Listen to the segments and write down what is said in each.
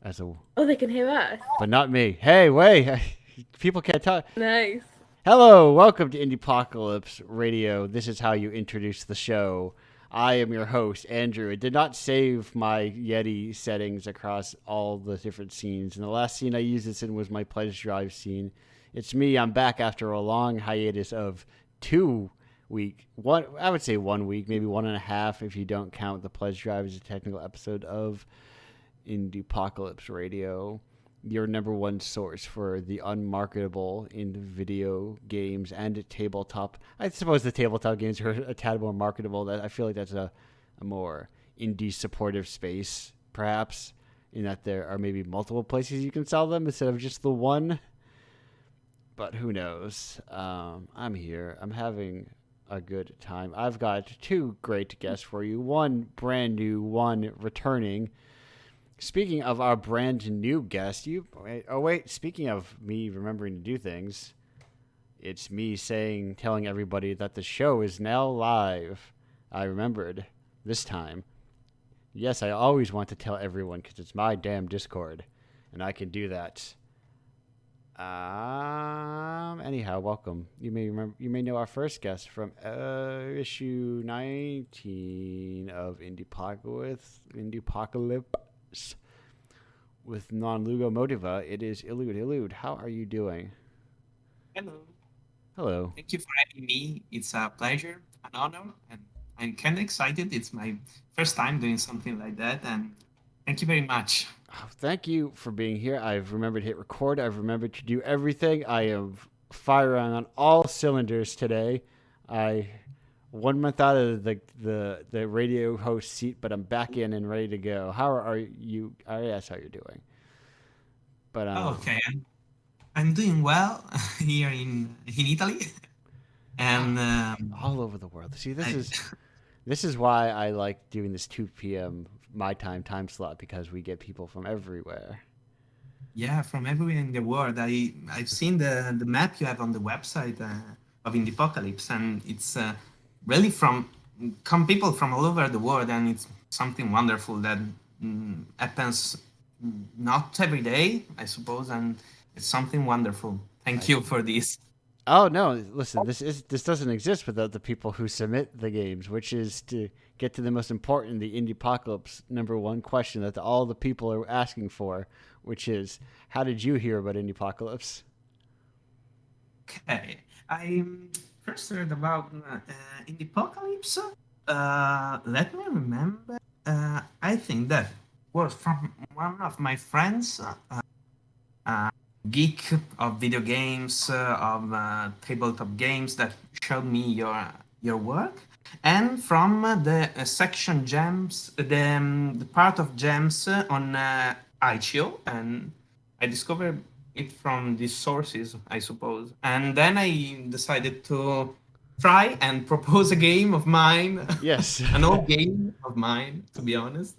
As a, Oh, they can hear us. but not me. Hey, wait, people can't talk. Nice. Hello, welcome to Indiepocalypse Radio. This is how you introduce the show. I am your host, Andrew. It did not save my Yeti settings across all the different scenes, and the last scene I used this in was my pledge drive scene. It's me. I'm back after a long hiatus of 2 week. One, I would say 1 week, maybe 1.5 if you don't count the pledge drive as a technical episode of Indiepocalypse Radio, your number one source for the unmarketable in video games and tabletop. I suppose the tabletop games are a tad more marketable. That I feel like that's a more indie supportive space, perhaps, in that there are maybe multiple places you can sell them instead of just the one. But who knows? I'm here. I'm having a good time. I've got two great guests for you. One brand new, one returning. Speaking of our brand new guest, speaking of me remembering to do things, it's me telling everybody that the show is now live. I remembered this time. Yes, I always want to tell everyone because it's my damn Discord, and I can do that. Anyhow, welcome. You may know our first guest from issue 19 of Indiepocalypse with non-Lugo Motiva. It is Illude. How are you doing? Hello. Hello. Thank you for having me. It's a pleasure, an honor, and I'm kind of excited. It's my first time doing something like that, and thank you very much. Oh, thank you for being here. I've remembered to hit record. I've remembered to do everything. I am firing on all cylinders today. I 1 month out of the radio host seat, but I'm back in and ready to go. How are you? I asked how you're doing, but Okay, I'm doing well here in Italy, and all over the world. See, I, this is why I like doing this 2 p.m. my time slot because we get people from everywhere. yeah, from everywhere in the world. I've seen the map you have on the website of Indiepocalypse, and it's really from come people from all over the world, and it's something wonderful that happens not every day, I suppose, and it's something wonderful. Thank I you for this. Oh no! Listen, this doesn't exist without the people who submit the games, which is to get to the most important, the Indiepocalypse number one question that all the people are asking for, which is, how did you hear about Indiepocalypse? Okay, I first heard about Indiepocalypse. Let me remember. I think that was from one of my friends. Geek of video games, of tabletop games that showed me your work, and from the section gems, the part of gems on Itch.io, and I discovered it from these sources, I suppose. And then I decided to try and propose a game of mine, Yes. an old game of mine, to be honest.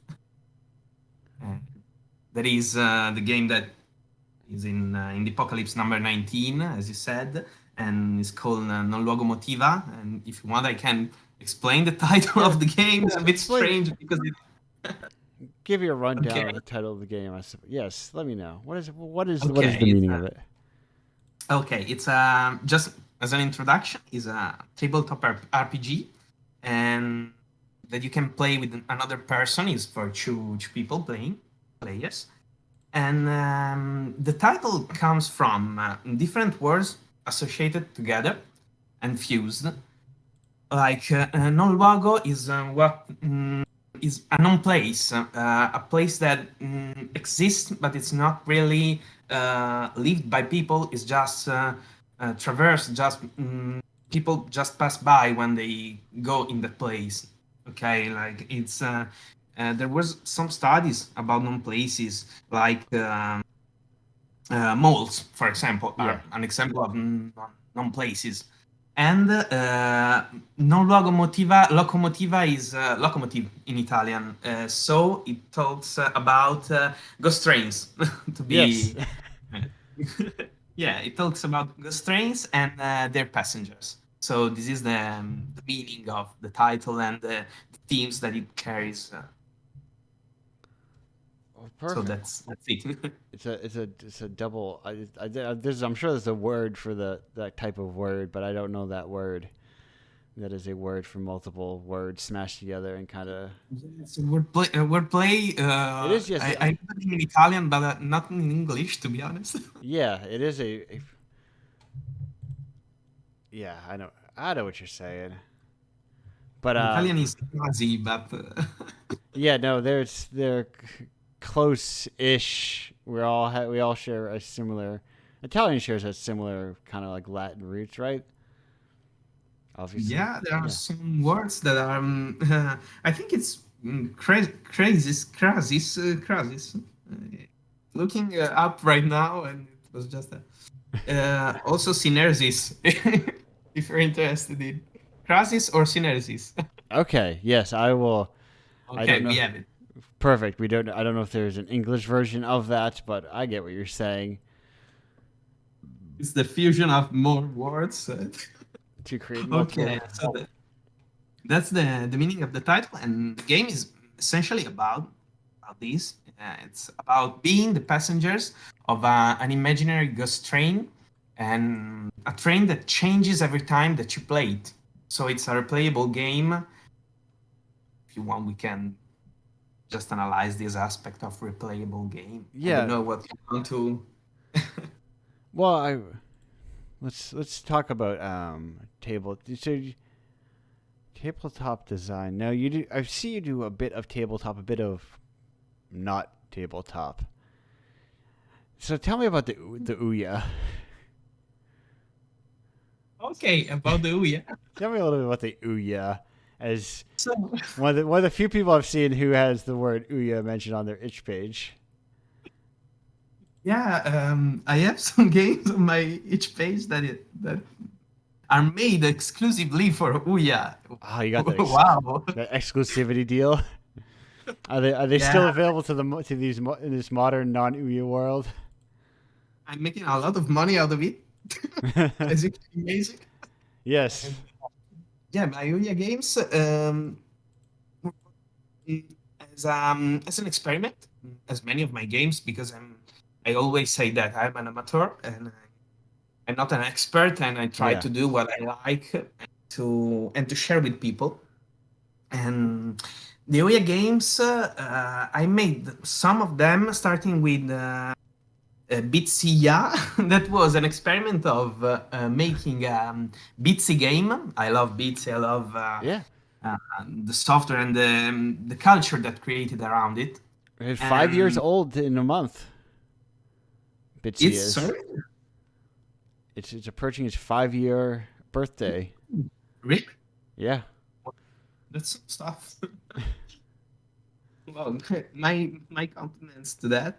Uh, that is the game that is in the Apocalypse number 19, as you said, and it's called Non Luogo Motiva. And if you want, I can explain the title Yeah. of the game. It's a bit Explain. strange because Give you a okay, rundown of the title of the game. Yes. Let me know. What is okay, the meaning of it? it's just as an introduction, is a tabletop RPG, and that you can play with another person. Is for two people players. And the title comes from different words associated together and fused. Like non luogo is what is a non place, a place that exists, but it's not really lived by people. It's just traversed, just people just pass by when they go in that place. Okay, like it's there was some studies about non places like malls, for example, Yeah. are an example of non-places. And non locomotiva, locomotiva is locomotive in Italian. So it talks about ghost trains, to Yes. be. Yeah, it talks about ghost trains and their passengers. So this is the meaning of the title and the themes that it carries. Oh, So perfect. that's it. It's a double. I'm sure there's a word for that type of word, but I don't know that word. That is a word for multiple words smashed together and kind of. Yes, wordplay. Wordplay. It is yes. I know it in Italian, but not in English, to be honest. Yeah, it is a. Yeah, I know what you're saying. But In Italian is quasi, but yeah, no, they're close-ish. We all share a similar. Italian shares a similar kind of like Latin roots, right? Obviously, yeah, there are yeah, some words that are. I think it's crasis. Looking up right now, and it was just also synersis. If you're interested in crasis or synersis. okay, yes, I will. I Okay, don't we know. have it. Perfect. We don't. I don't know if there's an English version of that, but I get what you're saying. It's the fusion of more words. To create multiple. Okay, so that's the meaning of the title, and the game is essentially about this. It's about being the passengers of an imaginary ghost train, and a train that changes every time that you play it. So it's a replayable game. If you want, we can just analyze this aspect of replayable game. I don't Yeah. know what you want to. Well, I let's talk about so tabletop design. Now you do. I see you do a bit of tabletop, a bit of not tabletop. So tell me about the Ouya. Okay, about the Ouya. Tell me a little bit about the Ouya, as So one of the few people I've seen who has the word Ouya mentioned on their itch page. yeah, I have some games on my each page that are made exclusively for Ouya. Oh, you got Wow. that exclusivity deal. Are they still Yeah, available to these in this modern non Ouya world? I'm making a lot of money out of it, as you can imagine. Yes. And yeah, my Ouya games mm, as an experiment, as many of my games, because I always say that I'm an amateur and I'm not an expert, and I try Yeah. to do what I like and to share with people. And the Ouya games, I made some of them starting with Bitsy. That was an experiment of making a Bitsy game. I love Bitsy. I love Yeah. uh, the software and the culture that created around it. It's 5 years And old in a month. Bitsy it's is. sorry, It's approaching its 5 year birthday. really, Yeah. that's some stuff. Well, my compliments to that.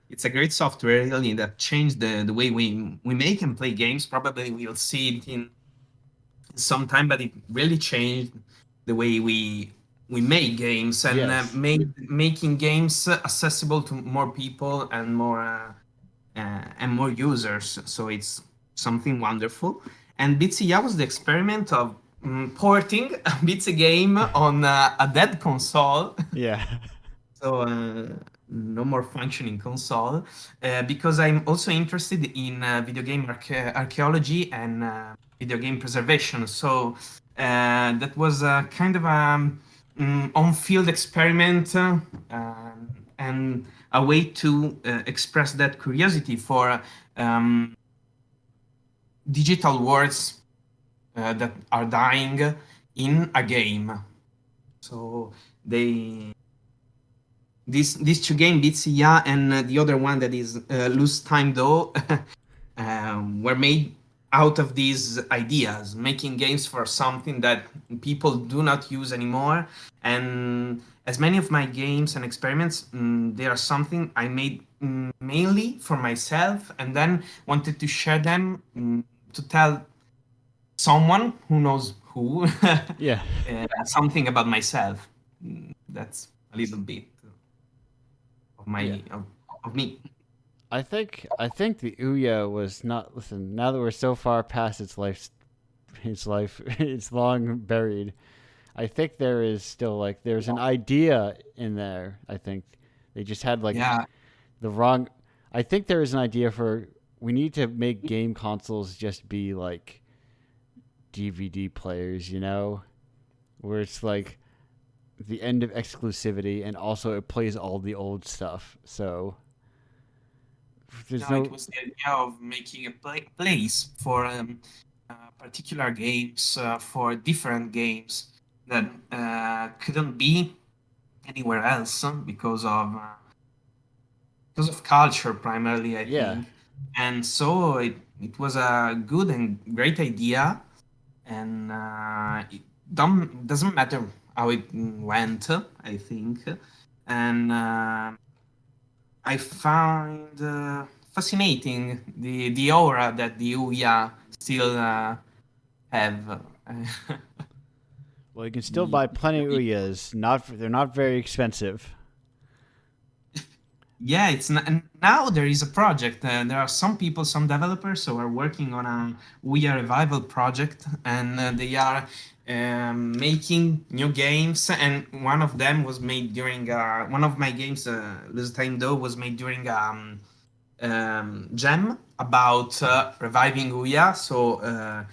It's a great software really that changed the way we make and play games. Probably we'll see it in some time, but it really changed the way we make games and Yes. made making games accessible to more people and more users. So it's something wonderful. And Bitsy was the experiment of porting a Bitsy game on a dead console. Yeah. So no more functioning console, because I'm also interested in video game archaeology and video game preservation. So that was a kind of a on-field experiment and a way to express that curiosity for um, digital worlds that are dying in a game. So they these two games, Bitsia and the other one that is Lose Time Though, were made out of these ideas, making games for something that people do not use anymore. And as many of my games and experiments, they are something I made mainly for myself, and then wanted to share them to tell someone who knows who Yeah. something about myself. That's a little bit of Yeah. of me. I think the Ouya was not. Listen, now that we're so far past its life, it's long buried. I think there is still like there's an idea in there. I think they just had like Yeah, the wrong. I think there is an idea for we need to make game consoles just be like DVD players, you know, where it's like the end of exclusivity and also it plays all the old stuff. So there's no, it no. was the idea of making a place for particular games, for different games that couldn't be anywhere else because of culture primarily, I Yeah, think. And so it was a good and great idea, and it doesn't matter how it went, I think. And I found fascinating the aura that the Ouya still have. well, you can still the, buy plenty of Uyas. They're not very expensive. Yeah, it's not, and now there is a project. There are some people, some developers who are working on a Ouya revival project, and they are making new games. And one of them was made during one of my games, Les Time Do, was made during jam about reviving Ouya. So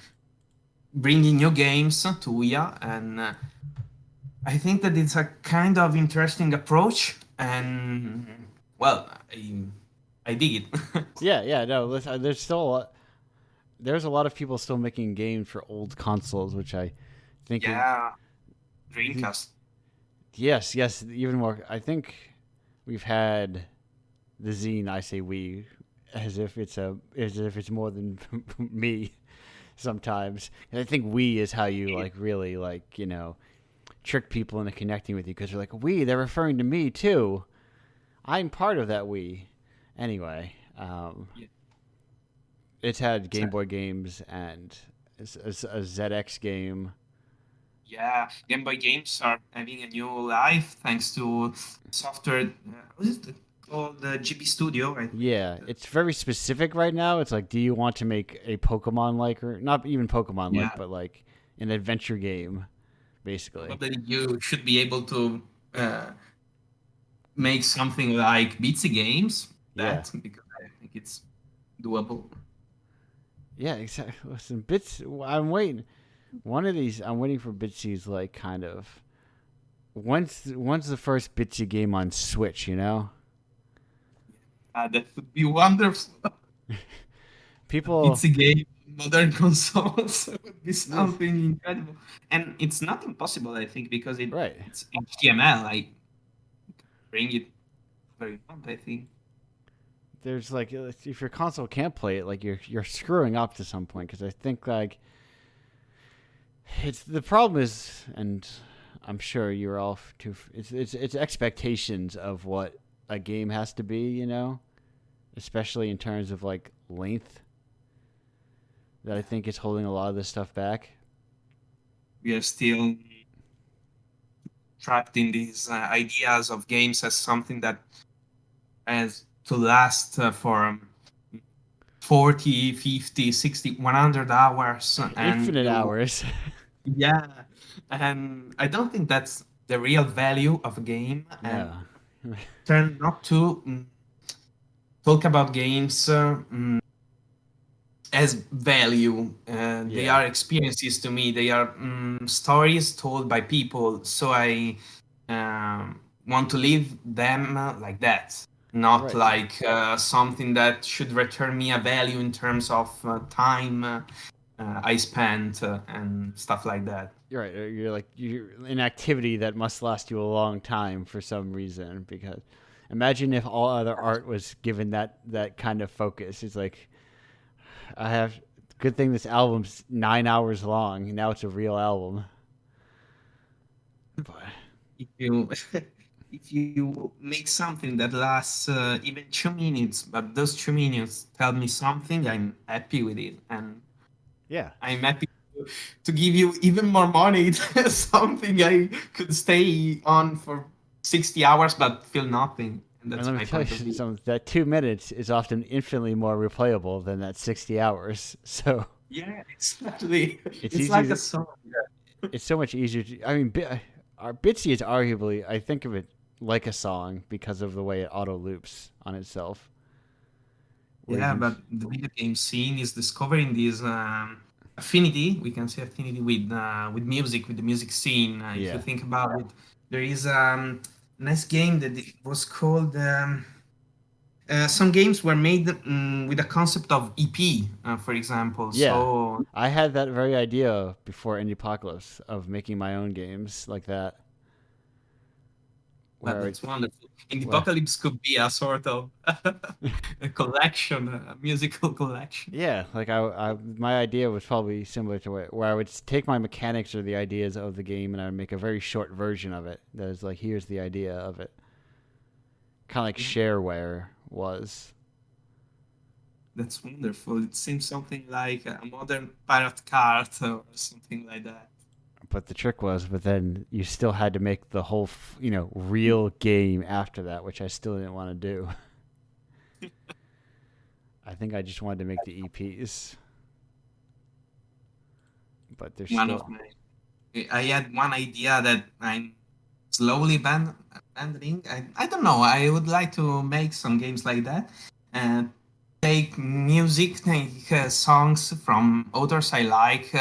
bringing new games to Ouya, and I think that it's a kind of interesting approach, and well, I dig it. Yeah, yeah, no. There's still there's a lot of people still making games for old consoles, which I think is Yeah, the, Dreamcast. yes, yes, even more. I think we've had the zine. I say we, as if it's more than me sometimes. And I think we is how you like really like trick people into connecting with you because they're like we. They're referring to me too. I'm part of that we. Anyway, Yeah. it's had Game So- Boy games and a ZX game. Yeah, Game Boy games are having a new life thanks to software. What is it called? The GB Studio, I think. Yeah, it's very specific right now. It's like, do you want to make a Pokemon like, or not even Pokemon like, Yeah, but like an adventure game, basically. probably you should be able to make something like Bitsy Games. Yeah, Because I think it's doable. yeah, exactly. Listen, Bits. I'm waiting. One of these, I'm waiting for Bitsy's like kind of. When's the first Bitsy game on Switch? You know, That would be wonderful. people. It's a game, modern consoles would be something incredible. And it's not impossible, I think, because Right. it's HTML. I bring it very much, I think. There's like if your console can't play it, like you're screwing up to some point because I think like it's the problem is, and I'm sure you're all too. It's expectations of what a game has to be, especially in terms of like length. That I think is holding a lot of this stuff back. We are still trapped in these ideas of games as something that has to last for 40, 50, 60, 100 hours. And Infinite you, hours. yeah, and I don't think that's the real value of a game. No. And tend not to talk about games as value. They Yeah. are experiences to me. They are stories told by people. So I want to live them like that, not Right. like something that should return me a value in terms of time I spent and stuff like that. You're right. You're like you're an activity that must last you a long time for some reason. Because imagine if all other art was given that kind of focus. It's like I have good thing this album's 9 hours long. Now it's a real album. But If you if you make something that lasts even 2 minutes, but those 2 minutes tell me something, I'm happy with it, and yeah, I'm happy to give you even more money than something I could stay on for 60 hours but feel nothing. And and that's let me my tell point of you view. something. That 2 minutes is often infinitely more replayable than that 60 hours. So Yeah, exactly. it's It's easy like a to song. it's so much easier to. I mean, our Bitsy is arguably. I think of it like a song because of the way it auto loops on itself. Where you Yeah, can. but the video game scene is discovering this affinity. We can say affinity with music, with the music scene. If you Yeah. think about it, there is a nice game that it was called. Some games were made with a concept of EP, for example. Yeah. So I had that very idea before Indiepocalypse of making my own games like that, but where that's wonderful. In the where apocalypse could be a sort of a collection, a musical collection. yeah, like my idea was probably similar to where I would take my mechanics or the ideas of the game and I would make a very short version of it. That is like, here's the idea of it, kind of like Yeah, shareware was. that's wonderful. It seems something like a modern pirate card or something like that. But the trick was, but then you still had to make the whole, real game after that, which I still didn't want to do. I think I just wanted to make the EPs, but there's One of still, my, I had one idea that I'm slowly abandoning. I don't know. I would like to make some games like that and take music, take songs from authors I like,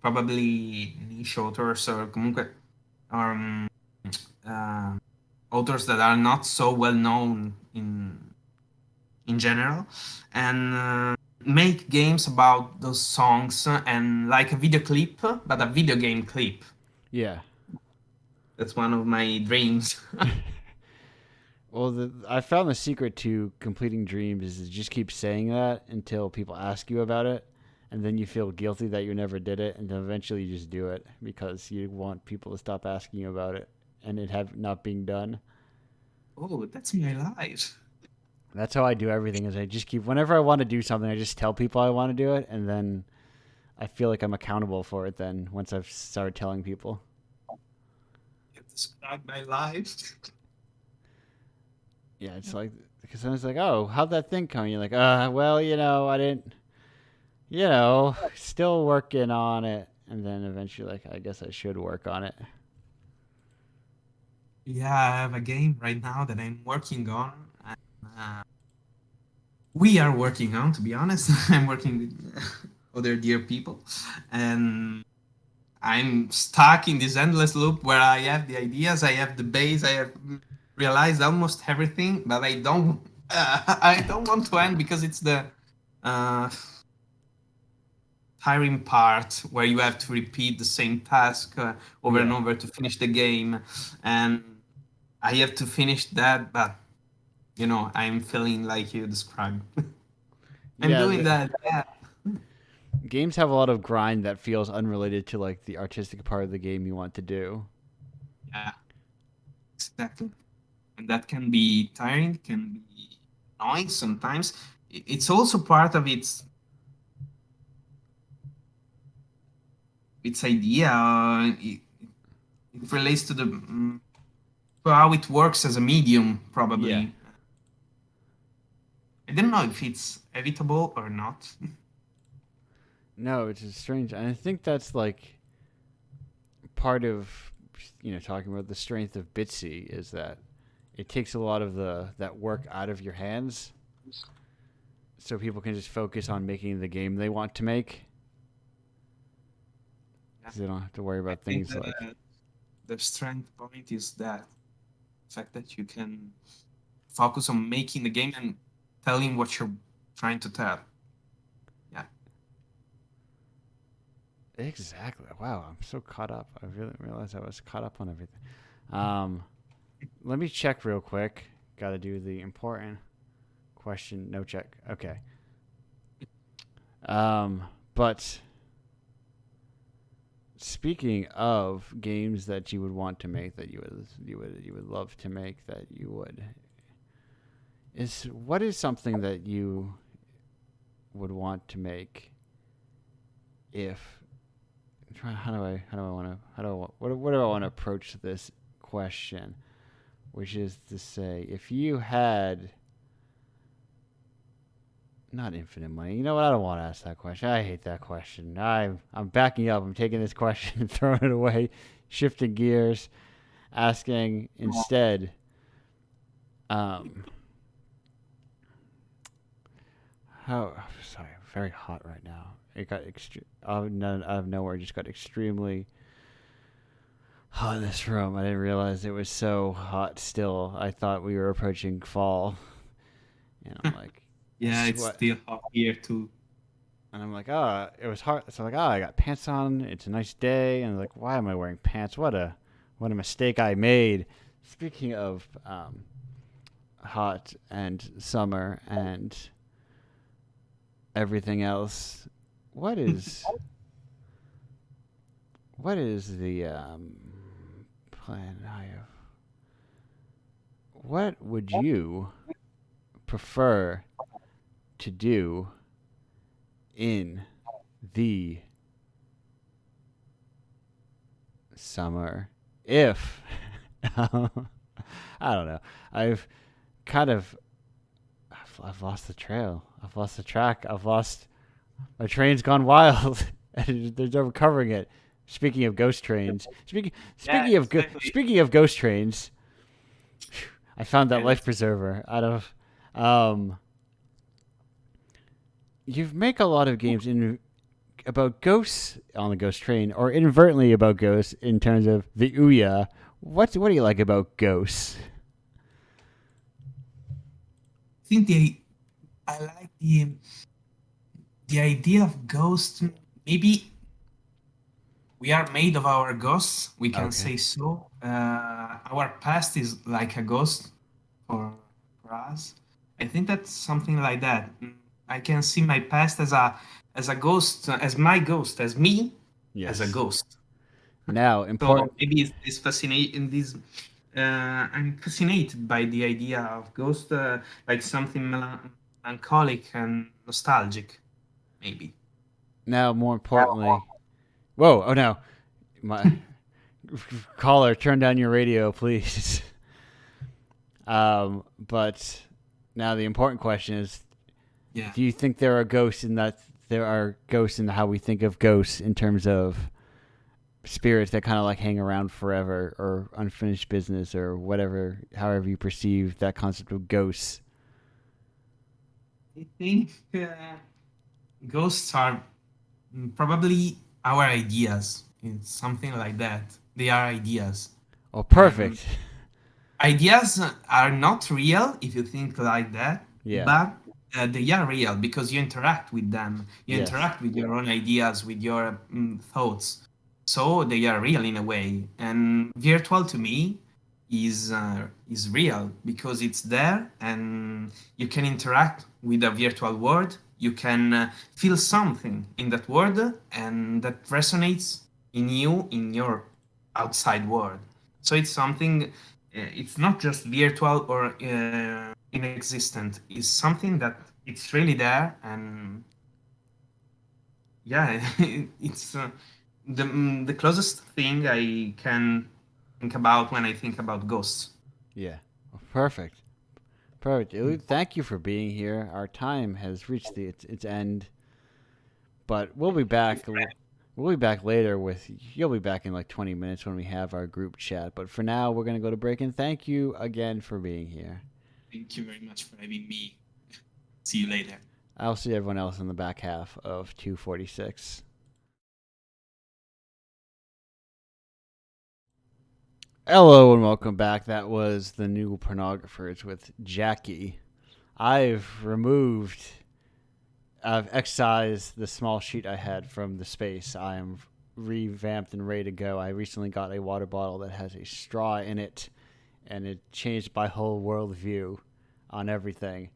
probably niche authors or comunque, um, uh, authors that are not so well known in general, and make games about those songs and like a video clip, but a video game clip. yeah. That's one of my dreams. Well, I found the secret to completing dreams is to just keep saying that until people ask you about it, and then you feel guilty that you never did it, and then eventually you just do it because you want people to stop asking you about it and it have not being done. Oh, that's my life. That's how I do everything. Is I just keep whenever I want to do something, I just tell people I want to do it, and then I feel like I'm accountable for it. Then once I've started telling people, You describe my life. yeah, it's like because then it's like, oh, how'd that thing come? You're like, well, I didn't. Still working on it. And then eventually, like, I guess I should work on it. Yeah, I have a game right now that I'm working on. And, we are working on, to be honest. I'm working with other dear people, and I'm stuck in this endless loop where I have the ideas, I have the base, I have realized almost everything, but I don't. I don't want to end because it's the uh, tiring part where you have to repeat the same task over and Yeah. over to finish the game, and I have to finish that. But I'm feeling like you described. I'm Yeah. doing that. Yeah. Games have a lot of grind that feels unrelated to, like, the artistic part of the game you want to do. Yeah, exactly. And that can be tiring, can be annoying sometimes. It's also part of its idea. It relates to to how it works as a medium, Yeah. probably. I don't know if it's evitable or not. No, it's just strange. And I think that's, like, part of, talking about the strength of Bitsy is that it takes a lot of that work out of your hands so people can just focus on making the game they want to make. Yeah. 'Cause they don't have to worry I about think things like, the strength point is that fact that you can focus on making the game and telling what you're trying to tell. Yeah. exactly. Wow, I'm so caught up. I really didn't realize I was caught up on everything. Um, Let me check real quick. Got to do the important question. No check. Okay. But speaking of games that you would want to make, that you would love to make, that you would is what is something that you would want to make if how do I want to what do I want to approach this question, which is to say, if you had Not infinite money. You know what? I don't want to ask that question. I hate that question. I'm backing up. I'm taking this question and throwing it away, shifting gears, asking instead. How? Sorry, very hot right now. It got out of nowhere. It just got extremely hot in this room. I didn't realize it was so hot still. I thought we were approaching fall, and I'm like, Yeah, it's sweat. still hot here too. And I'm like, oh, it was hard. So I'm like, oh, I got pants on. It's a nice day. And I'm like, why am I wearing pants? What a mistake I made. Speaking of hot and summer and everything else, what is the plan I have? What would you prefer to do in the summer if I don't know. I've lost the trail. I've lost the track. My train's gone wild and there's no recovering it. Speaking of ghost trains, speaking of ghost trains, I found that life preserver out of you make a lot of games about ghosts on the ghost train, or inadvertently about ghosts in terms of the Ouya. What do you like about ghosts? I think I like the idea of ghosts. Maybe we are made of our ghosts. We can say so. Our past is like a ghost for us. I think that's something like that. I can see my past as a ghost, as my ghost, as me, as a ghost. Now, So important. maybe it's fascinating. I'm fascinated by the idea of ghost, like something melancholic and nostalgic, maybe. Now, more importantly, whoa! Oh no, my caller, turn down your radio, please. But now the important question is: Yeah. do you think there are ghosts in that? There are ghosts in how we think of ghosts in terms of spirits that kind of like hang around forever, or unfinished business, or whatever, however you perceive that concept of ghosts. I think ghosts are probably our ideas. It's something like that. They are ideas. Oh, And perfect. ideas are not real if you think like that, Yeah. but they are real because you interact with them. You Yes. interact with your own ideas, with your thoughts. So they are real in a way. And virtual to me is real because it's there and you can interact with a virtual world. You can feel something in that world and that resonates in you in your outside world. So it's something it's not just virtual or inexistent. It's something that it's really there, and yeah, it's the closest thing I can think about when I think about ghosts. Yeah. Perfect. Perfect. Thank you for being here. Our time has reached its end, but we'll be back. We'll be back later with. You'll be back in like 20 minutes when we have our group chat. But for now, we're gonna go to break. And thank you again for being here. Thank you very much for having me. See you later. I'll see everyone else in the back half of 246. Hello and welcome back. That was the new pornographers with Jackie. I've excised the small sheet I had from the space. I am revamped and ready to go. I recently got a water bottle that has a straw in it, and it changed my whole worldview on everything.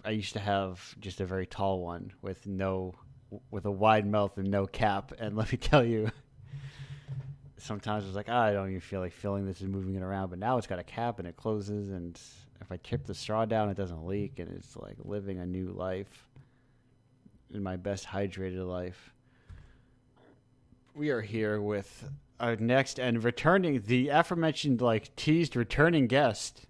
I used to have just a very tall one with a wide mouth and no cap, and let me tell you, sometimes it's like, I don't even feel like filling this and moving it around, but now it's got a cap and it closes, and if I tip the straw down, it doesn't leak, and it's like living a new life in my best hydrated life. We are here with our next and returning, the aforementioned, like, teased returning guest.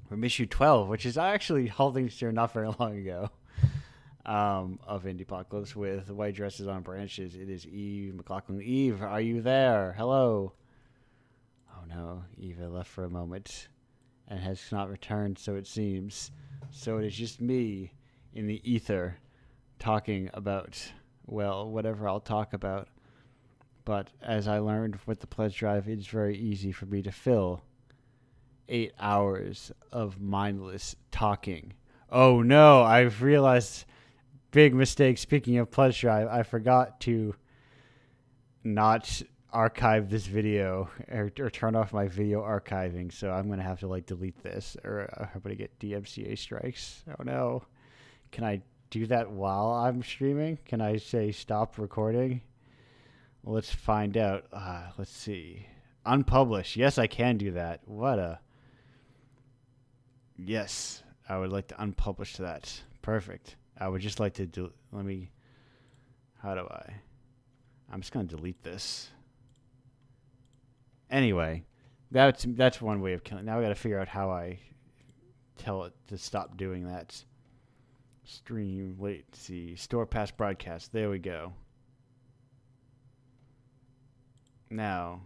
from issue 12, which is actually holding here not very long ago, of Indiepocalypse with White Dresses on Branches. It is Eve McLaughlin. Eve, are you there? Hello. Oh no, Eva left for a moment and has not returned, so it seems. So it is just me in the ether talking about, well, whatever I'll talk about. But as I learned with the pledge drive, it's very easy for me to fill 8 hours of mindless talking. Oh no, I've realized big mistake. Speaking of pledge drive, I forgot to not archive this video or turn off my video archiving, so I'm gonna have to like delete this or I'm gonna get DMCA strikes. Oh no. Can I do that while I'm streaming? Can I say stop recording? Let's find out. Let's see. Unpublish. Yes, I can do that. Yes, I would like to unpublish that. Perfect. I would just like to how do I? I'm just going to delete this. Anyway, that's one way of killing. Now I got to figure out how I tell it to stop doing that. Stream, wait, see, store past broadcast. There we go. Now,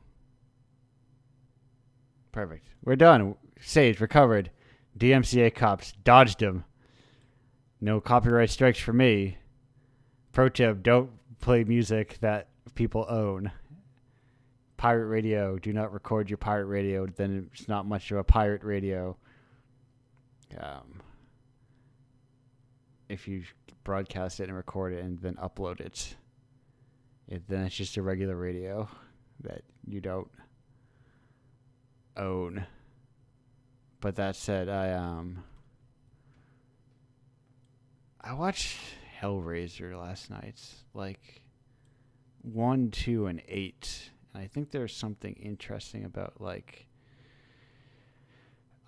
perfect. We're done. Saved, recovered. DMCA cops dodged him. No copyright strikes for me. Pro tip: don't play music that people own. Pirate radio: do not record your pirate radio. Then it's not much of a pirate radio. If you broadcast it and record it and then upload it, then it's just a regular radio that you don't own. But that said, I watched Hellraiser last night, like 1, 2, and 8. And I think there's something interesting about, like,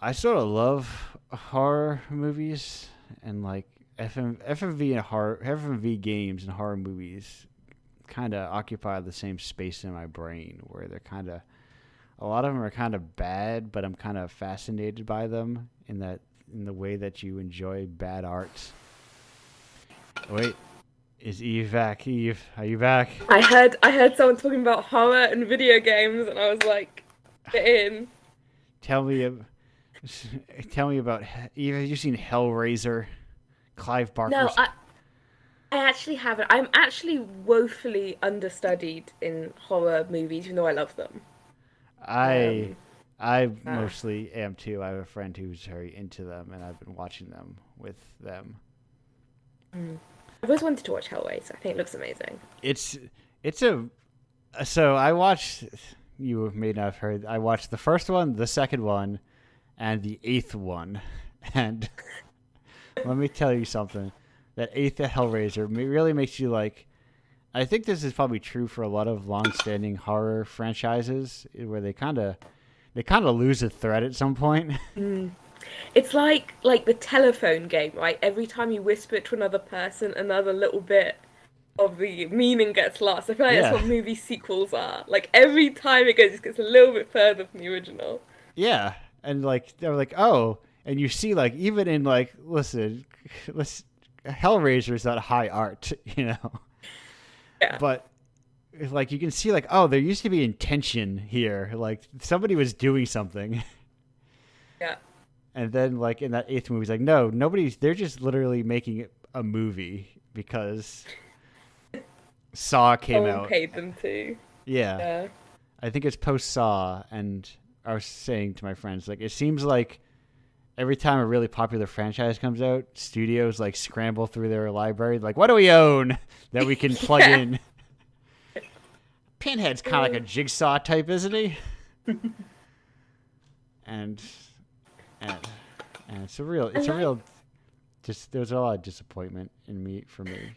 I sort of love horror movies, and like FMV games and horror movies kind of occupy the same space in my brain, where they're kind of, a lot of them are kind of bad, but I'm kind of fascinated by them in the way that you enjoy bad art. Wait, is Eve back? Eve, are you back? I heard someone talking about horror and video games, and I was like, get in. Tell me about Eve. Have you seen Hellraiser? Clive Barker's. No, I actually haven't. I'm actually woefully understudied in horror movies, even though I love them. I mostly am too. I have a friend who's very into them, and I've been watching them with them. I've always wanted to watch Hellraiser. I think it looks amazing. So I watched. You may not have heard. I watched the first one, the second one, and the 8th one, and let me tell you something. That 8th Hellraiser really makes you like. I think this is probably true for a lot of long-standing horror franchises, where they kind of lose a thread at some point. It's like the telephone game, right? Every time you whisper it to another person, another little bit of the meaning gets lost. I feel like that's what movie sequels are. Like every time it gets a little bit further from the original. Yeah, and like they're like, oh, and you see like even in like listen, Hellraiser is not high art, you know. Yeah. But like you can see like, oh, there used to be intention here. Like somebody was doing something. Yeah. And then like in that 8th movie, it's like, no, they're just literally making a movie because Saw came out. Paid them to. Yeah. I think it's post Saw, and I was saying to my friends, like, it seems like every time a really popular franchise comes out, studios like scramble through their library, like, what do we own that we can plug in? Pinhead's kind of like a Jigsaw type, isn't he? and it's a real, just there's a lot of disappointment for me.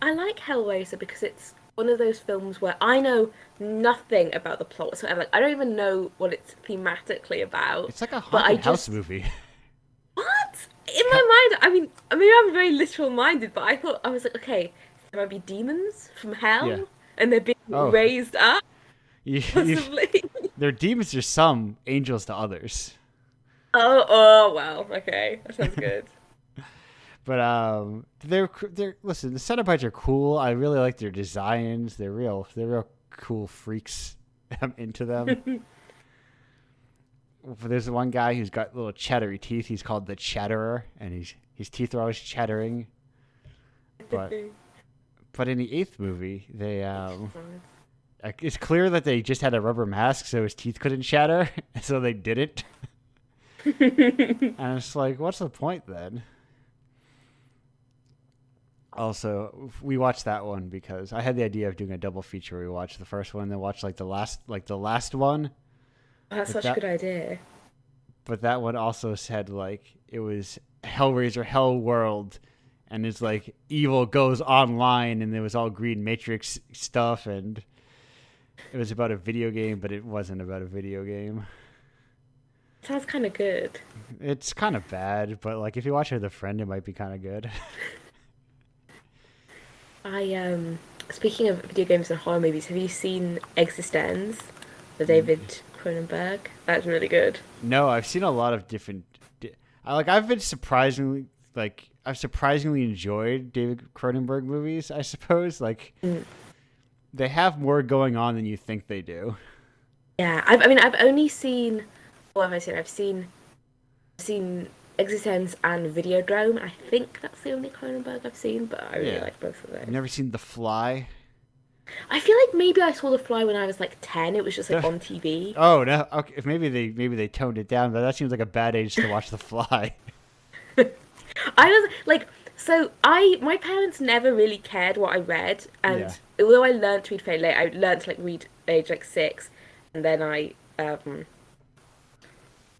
I like Hellraiser because it's one of those films where I know nothing about the plot whatsoever. Like, I don't even know what it's thematically about. It's like a haunted house movie. What? In my mind, I mean, maybe I'm very literal-minded, but I was like, okay, there might be demons from hell, and they're being raised up, possibly. They're demons to some, angels to others. Oh, wow. Okay, that sounds good. But they're listen. The Cenobites are cool. I really like their designs. They're real cool freaks. I'm into them. There's one guy who's got little chattery teeth. He's called the Chatterer, and his teeth are always chattering. But but in the eighth movie, it's clear that they just had a rubber mask so his teeth couldn't shatter, so they didn't. And it's like, what's the point then? Also, we watched that one because I had the idea of doing a double feature. We watched the first one, then watched the last one. Oh, that's But such a good idea. But that one also said it was Hellraiser Hell World, and it's evil goes online, and there was all Green Matrix stuff, and it was about a video game, but it wasn't about a video game. Sounds kind of good. It's kind of bad, but if you watch it with a friend, it might be kind of good. Speaking of video games and horror movies, have you seen Existenz, the David Cronenberg? That's really good. No, I've seen a lot of different. I've been I've surprisingly enjoyed David Cronenberg movies. I suppose they have more going on than you think they do. Yeah, I've only seen. What have I seen? I've seen Existenz and Videodrome. I think that's the only Cronenberg I've seen, but I really like both of those. You've never seen The Fly? I feel like maybe I saw The Fly when I was 10. It was just on TV. Oh no! Okay, maybe they toned it down, but that seems like a bad age to watch The Fly. I was my parents never really cared what I read, and although I learned to read fairly late, I learned to read age 6, and then I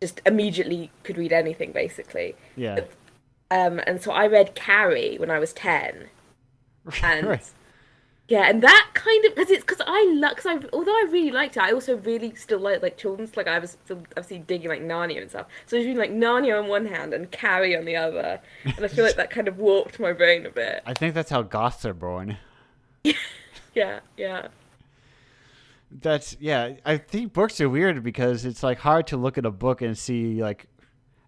just immediately could read anything basically. Yeah. And so I read Carrie when I was 10, and right. yeah, and that kind of although I really liked it, I also really still like children's. I was still obviously digging Narnia and stuff. So I was reading Narnia on one hand and Carrie on the other, and I feel like that kind of warped my brain a bit. I think that's how goths are born. Yeah. I think books are weird because it's hard to look at a book and see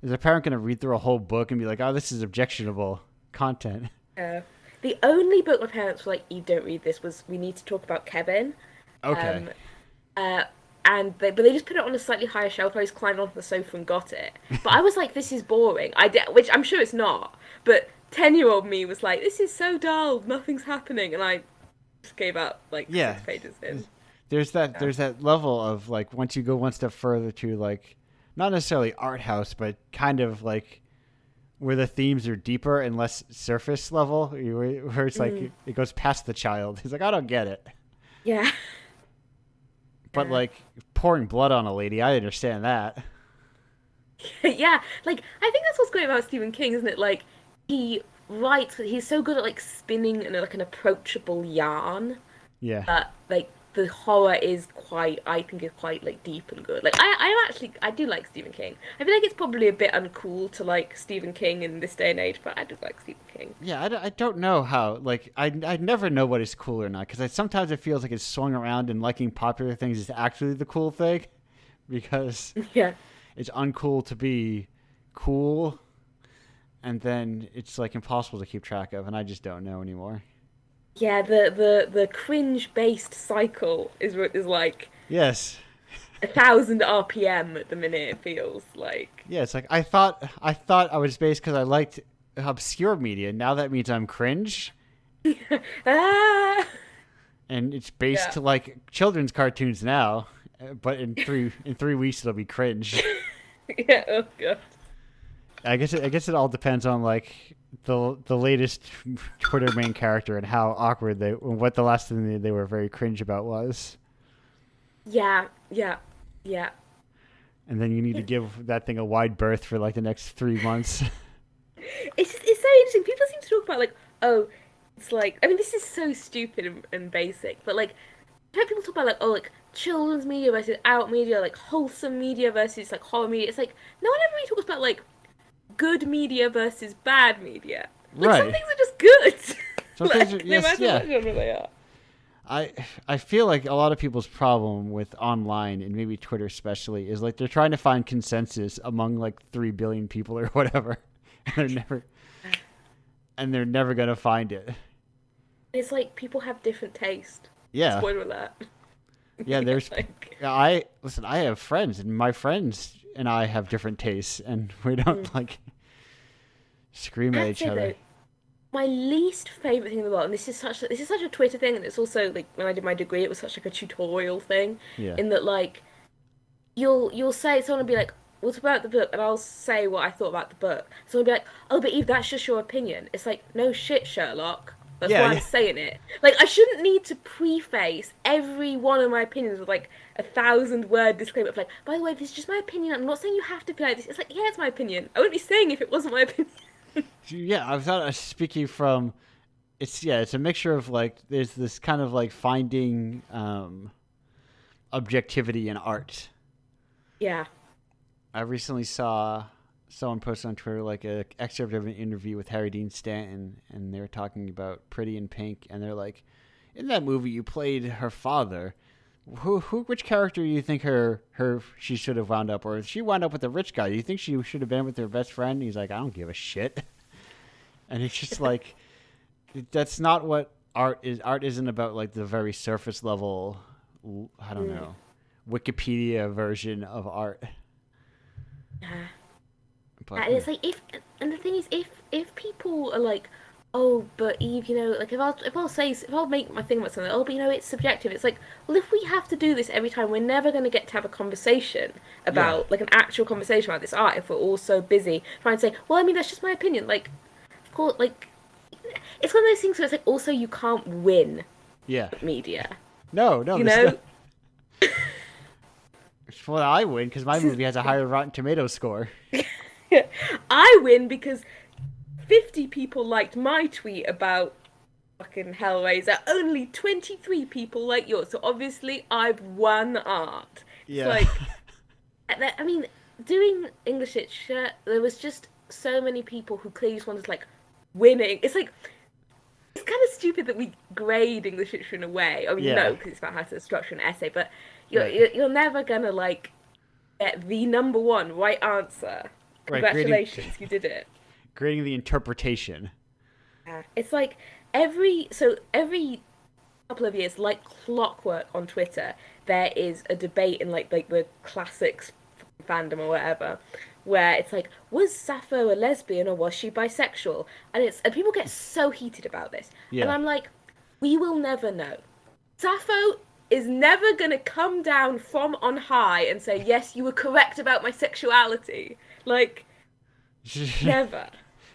is a parent going to read through a whole book and be like, oh, this is objectionable content. Yeah. The only book my parents were like, you don't read this, was We Need to Talk About Kevin. Okay. But they just put it on a slightly higher shelf. I just climbed onto the sofa and got it. But I was like, this is boring. Which I'm sure it's not. But 10-year-old me was like, this is so dull. Nothing's happening. And I just gave up 6 pages in. There's that level of once you go one step further to not necessarily art house, but kind of where the themes are deeper and less surface level, where it's it goes past the child. He's like, I don't get it. Yeah. But pouring blood on a lady, I understand that. Yeah, I think that's what's great about Stephen King, isn't it? He's so good at spinning an approachable yarn. Yeah. That the horror is quite deep and good. I do like Stephen King. I feel like it's probably a bit uncool to like Stephen King in this day and age, but I do like Stephen King. Yeah, I don't know how. I never know what is cool or not, because sometimes it feels like it's swung around and liking popular things is actually the cool thing, because it's uncool to be cool, and then it's impossible to keep track of, and I just don't know anymore. Yeah, the cringe based cycle is yes, 1,000 RPM at the minute. It feels like it's I thought I was based because I liked obscure media. Now that means I'm cringe. Ah! And it's based to children's cartoons now, but in 3 weeks it'll be cringe. Yeah, oh god. I guess it all depends on the latest Twitter main character and how awkward what the last thing they were very cringe about was. Yeah. And then you need to give that thing a wide berth for the next 3 months. It's so interesting. People seem to talk about it's this is so stupid and basic, but people talk about children's media versus adult media, wholesome media versus horror media. It's no one ever really talks about good media versus bad media. Right. Some things are just good. Some things are, no matter what genre they are. I feel like a lot of people's problem with online, and maybe Twitter especially, is like they're trying to find consensus among like 3 billion people or whatever, and they're never gonna find it. It's like people have different taste. Yeah. Spoiler alert. Yeah, there's like, I have friends, and my friends and I have different tastes, and we don't like scream at each other. Though, my least favorite thing in the world, and this is such a Twitter thing, and it's also like when I did my degree, it was such like a tutorial thing. Yeah. In that, like, you'll say someone will be like, "What about the book?" and I'll say what I thought about the book. Someone will be like, "Oh, but Eve, that's just your opinion." It's like, no shit, Sherlock. That's why I'm saying it. Like, I shouldn't need to preface every one of my opinions with like 1,000-word disclaimer of like, by the way, this is just my opinion. I'm not saying you have to be like this. It's like, yeah, it's my opinion. I wouldn't be saying if it wasn't my opinion. Yeah, I thought speaking from, it's a mixture of like there's this kind of like finding objectivity in art. Yeah. I recently saw someone posted on Twitter like an excerpt of an interview with Harry Dean Stanton, and they were talking about Pretty in Pink, and they're like, in that movie you played her father. Which character do you think she should have wound up, or if she wound up with a rich guy, do you think she should have been with her best friend? And he's like, I don't give a shit. And it's just like, that's not what art is. Art isn't about like the very surface level, I don't know, Wikipedia version of art. Yeah. But, and it's like and the thing is, if people are like, oh, but Eve, you know, like if I'll make my thing about something, oh, but you know, it's subjective. It's like, well, if we have to do this every time, we're never going to get to have a conversation about like an actual conversation about this art if we're all so busy trying to say, well, I mean, that's just my opinion. Like, of course, like it's one of those things where it's like, also you can't win. Yeah. Media. No, you know. Well, I win because my movie has a higher Rotten Tomatoes score. I win because 50 people liked my tweet about fucking Hellraiser. Only 23 people like yours. So obviously I've won art. Yeah. It's like, I mean, doing English literature, there was just so many people who clearly just wanted like winning. It's like, it's kind of stupid that we grade English literature in a way. I mean, no, because it's about how to structure an essay, but you're never gonna like get the number one right answer. Congratulations, you did it. Grading the interpretation. It's like every couple of years, like clockwork on Twitter, there is a debate in like the classics fandom or whatever, where it's like, was Sappho a lesbian or was she bisexual? And people get so heated about this. Yeah. And I'm like, we will never know. Sappho is never gonna come down from on high and say, yes, you were correct about my sexuality. Like, never.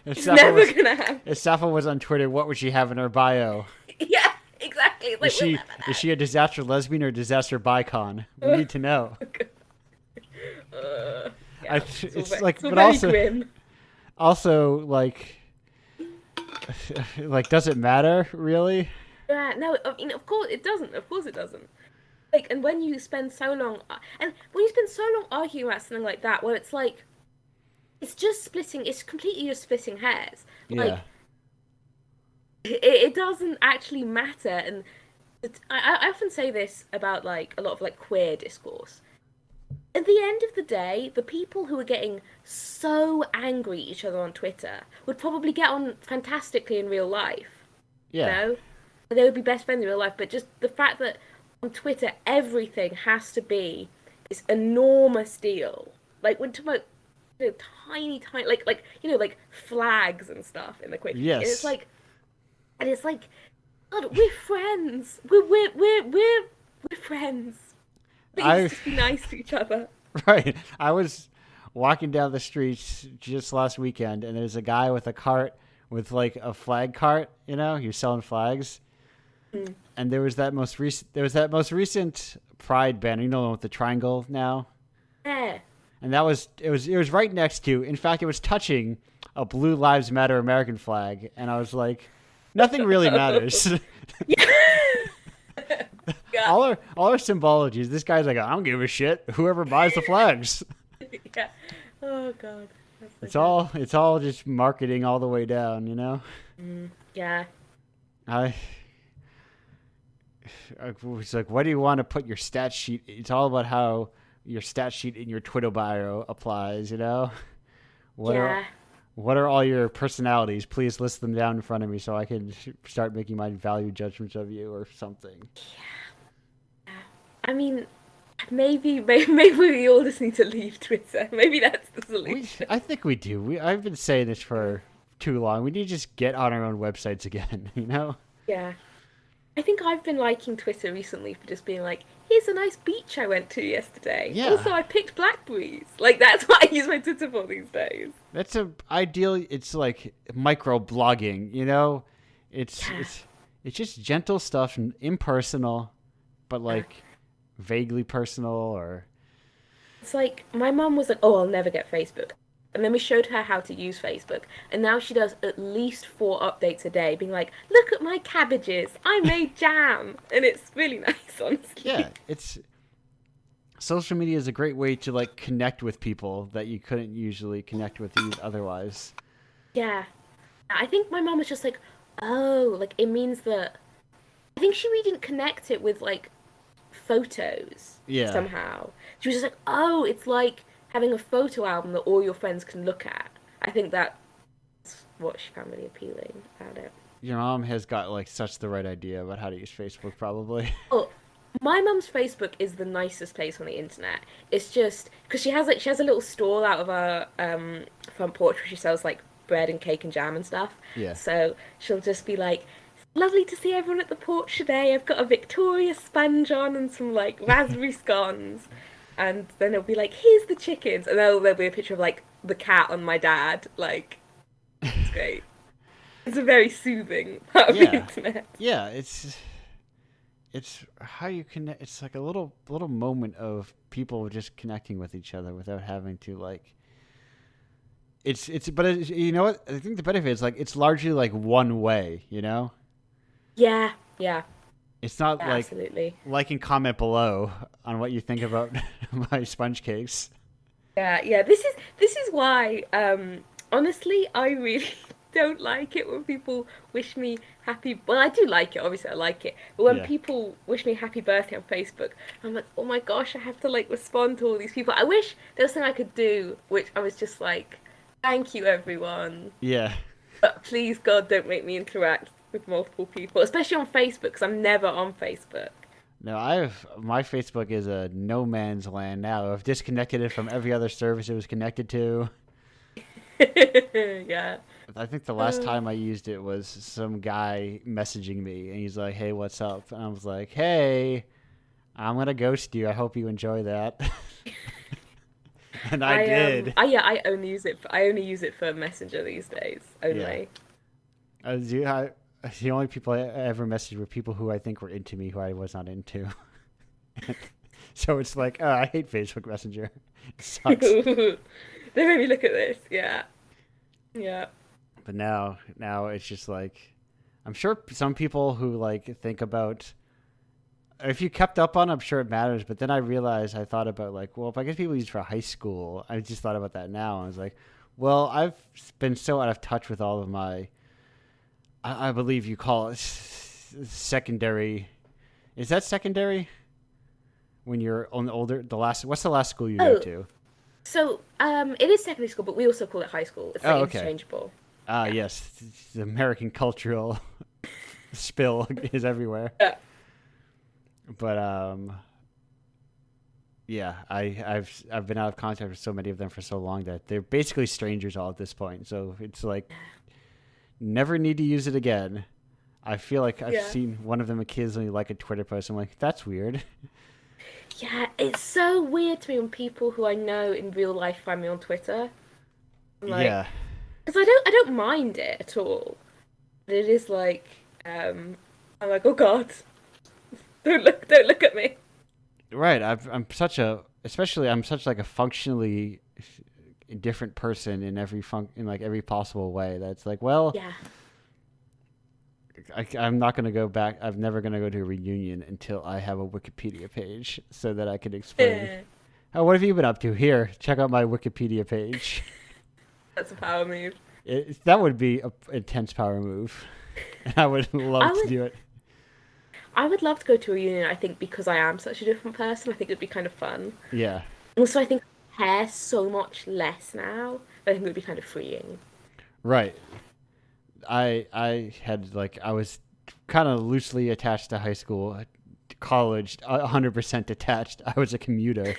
It's never gonna happen. If Sappho was on Twitter, what would she have in her bio? Yeah, exactly. Like, is she a disaster lesbian or a disaster bicon? We need to know. Yeah, it's like, but also like does it matter really? Yeah, no. I mean, of course it doesn't. Of course it doesn't. Like, and when you spend so long, arguing about something like that, where it's like, it's completely just splitting hairs. Like, it doesn't actually matter. And I often say this about like a lot of like queer discourse. At the end of the day, the people who are getting so angry at each other on Twitter would probably get on fantastically in real life. Yeah. You know? They would be best friends in real life, but just the fact that on Twitter everything has to be this enormous deal. Like when talking about tiny like like flags and stuff in the quick. Yes. And it's like God, we're friends. We're friends. Please just be nice to each other. Right. I was walking down the streets just last weekend, and there's a guy with a cart with like a flag cart. You know, he was selling flags. Mm. And there was that most recent Pride banner. You know, with the triangle now. Yeah. And it was right next to. In fact, it was touching a Blue Lives Matter American flag, and I was like, nothing really matters. Yeah. All our symbology is this guy's like, I don't give a shit. Whoever buys the flags. Yeah. Oh God. It's all just marketing all the way down, you know. Yeah. it's like, what do you want to put your stat sheet? It's all about how your stat sheet in your Twitter bio applies, What Yeah. what are all your personalities? Please list them down in front of me so I can start making my value judgments of you or something. I mean, maybe we all just need to leave Twitter. Maybe that's the solution. I think we do. I've been saying this for too long. We need to just get on our own websites again, Yeah. I think I've been liking Twitter recently for just being like, here's a nice beach I went to yesterday. Yeah. Also, I picked blackberries. Like, that's what I use my Twitter for these days. That's ideal. It's like micro blogging, It's just gentle stuff and impersonal, but like vaguely personal or. It's like, my mum was like, oh, I'll never get Facebook. And then we showed her how to use Facebook. And now she does at least 4 updates a day, being like, look at my cabbages. I made jam. And it's really nice, honestly. Yeah, social media is a great way to like connect with people that you couldn't usually connect with otherwise. Yeah. I think my mum was just like, oh, like it means that. I think she really didn't connect it with like photos somehow. She was just like, oh, it's like having a photo album that all your friends can look at. I think that's what she found really appealing about it. Your mom has got like such the right idea about how to use Facebook, probably. Oh, my mum's Facebook is the nicest place on the internet. It's just because she has a little stall out of her front porch where she sells like bread and cake and jam and stuff. Yeah. So she'll just be like, lovely to see everyone at the porch today. I've got a Victoria sponge on and some like raspberry scones. And then it'll be like, here's the chickens. And there'll be a picture of like the cat on my dad. Like, it's great. It's a very soothing part of the internet. Yeah, it's how you connect. It's like a little moment of people just connecting with each other without having to like. But you know what? I think the benefit is like it's largely like one way. Yeah, yeah. It's not like absolutely. Like and comment below on what you think about my sponge cakes. Yeah. This is why. Honestly, I really don't like it when people wish me happy. Well, I do like it. Obviously, I like it. But when people wish me happy birthday on Facebook, I'm like, oh my gosh, I have to like respond to all these people. I wish there was something I could do, which I was just like, thank you, everyone. Yeah. But please, God, don't make me interact with multiple people, especially on Facebook, because I'm never on Facebook. No, my Facebook is a no man's land now. I've disconnected it from every other service it was connected to. Yeah. I think the last time I used it was some guy messaging me, and he's like, "Hey, what's up?" And I was like, "Hey, I'm gonna ghost you. I hope you enjoy that." And I did. I only use it for Messenger these days. Only. Yeah. The only people I ever messaged were people who I think were into me, who I was not into. So it's like, oh, I hate Facebook Messenger. It sucks. They made me look at this. Yeah. Yeah. But now it's just like, I'm sure some people who like think about, if you kept up on, I'm sure it matters. But then I realized, I thought about like, well, if I guess people use it for high school, I just thought about that now. I was like, well, I've been so out of touch with all of my, I believe you call it secondary. Is that secondary? When you're on the older, what's the last school you go to? So, it is secondary school, but we also call it high school. It's like interchangeable. Yes. The American cultural spill is everywhere. Yeah. But, yeah, I've been out of contact with so many of them for so long that they're basically strangers all at this point. So it's like, never need to use it again. I feel like I've seen one of them occasionally like a Twitter post. I'm like, that's weird. Yeah, it's so weird to me when people who I know in real life find me on Twitter. Like, because I don't mind it at all. But it is like, I'm like, oh God, don't look at me. Right, I'm such like a functionally different person in every every possible way. That's like, well, yeah. I'm not going to go back. I'm never going to go to a reunion until I have a Wikipedia page so that I can explain. Oh, what have you been up to? Here, check out my Wikipedia page. That's a power move. That would be an intense power move. And I would love to do it. I would love to go to a reunion, I think, because I am such a different person. I think it'd be kind of fun. Yeah. Also, I think I care so much less now. I think it would be kind of freeing. Right. I had like I was kind of loosely attached to high school, college 100% attached. I was a commuter.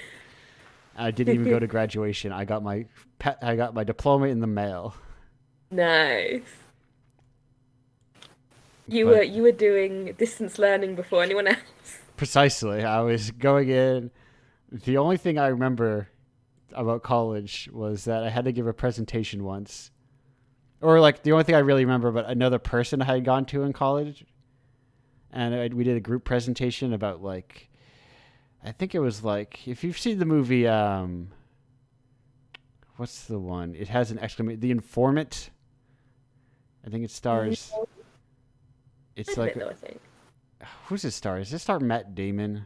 I didn't even go to graduation. I got my diploma in the mail. Nice. But You were doing distance learning before anyone else. precisely, I was going in. The only thing I remember about college was that I had to give a presentation once. Or like the only thing I really remember about another person I had gone to in college, and we did a group presentation about like, I think it was like if you've seen the movie, what's the one? It has an exclamation. The Informant. I think it stars. It's like Though, I think. Who's it stars? Does it star Matt Damon?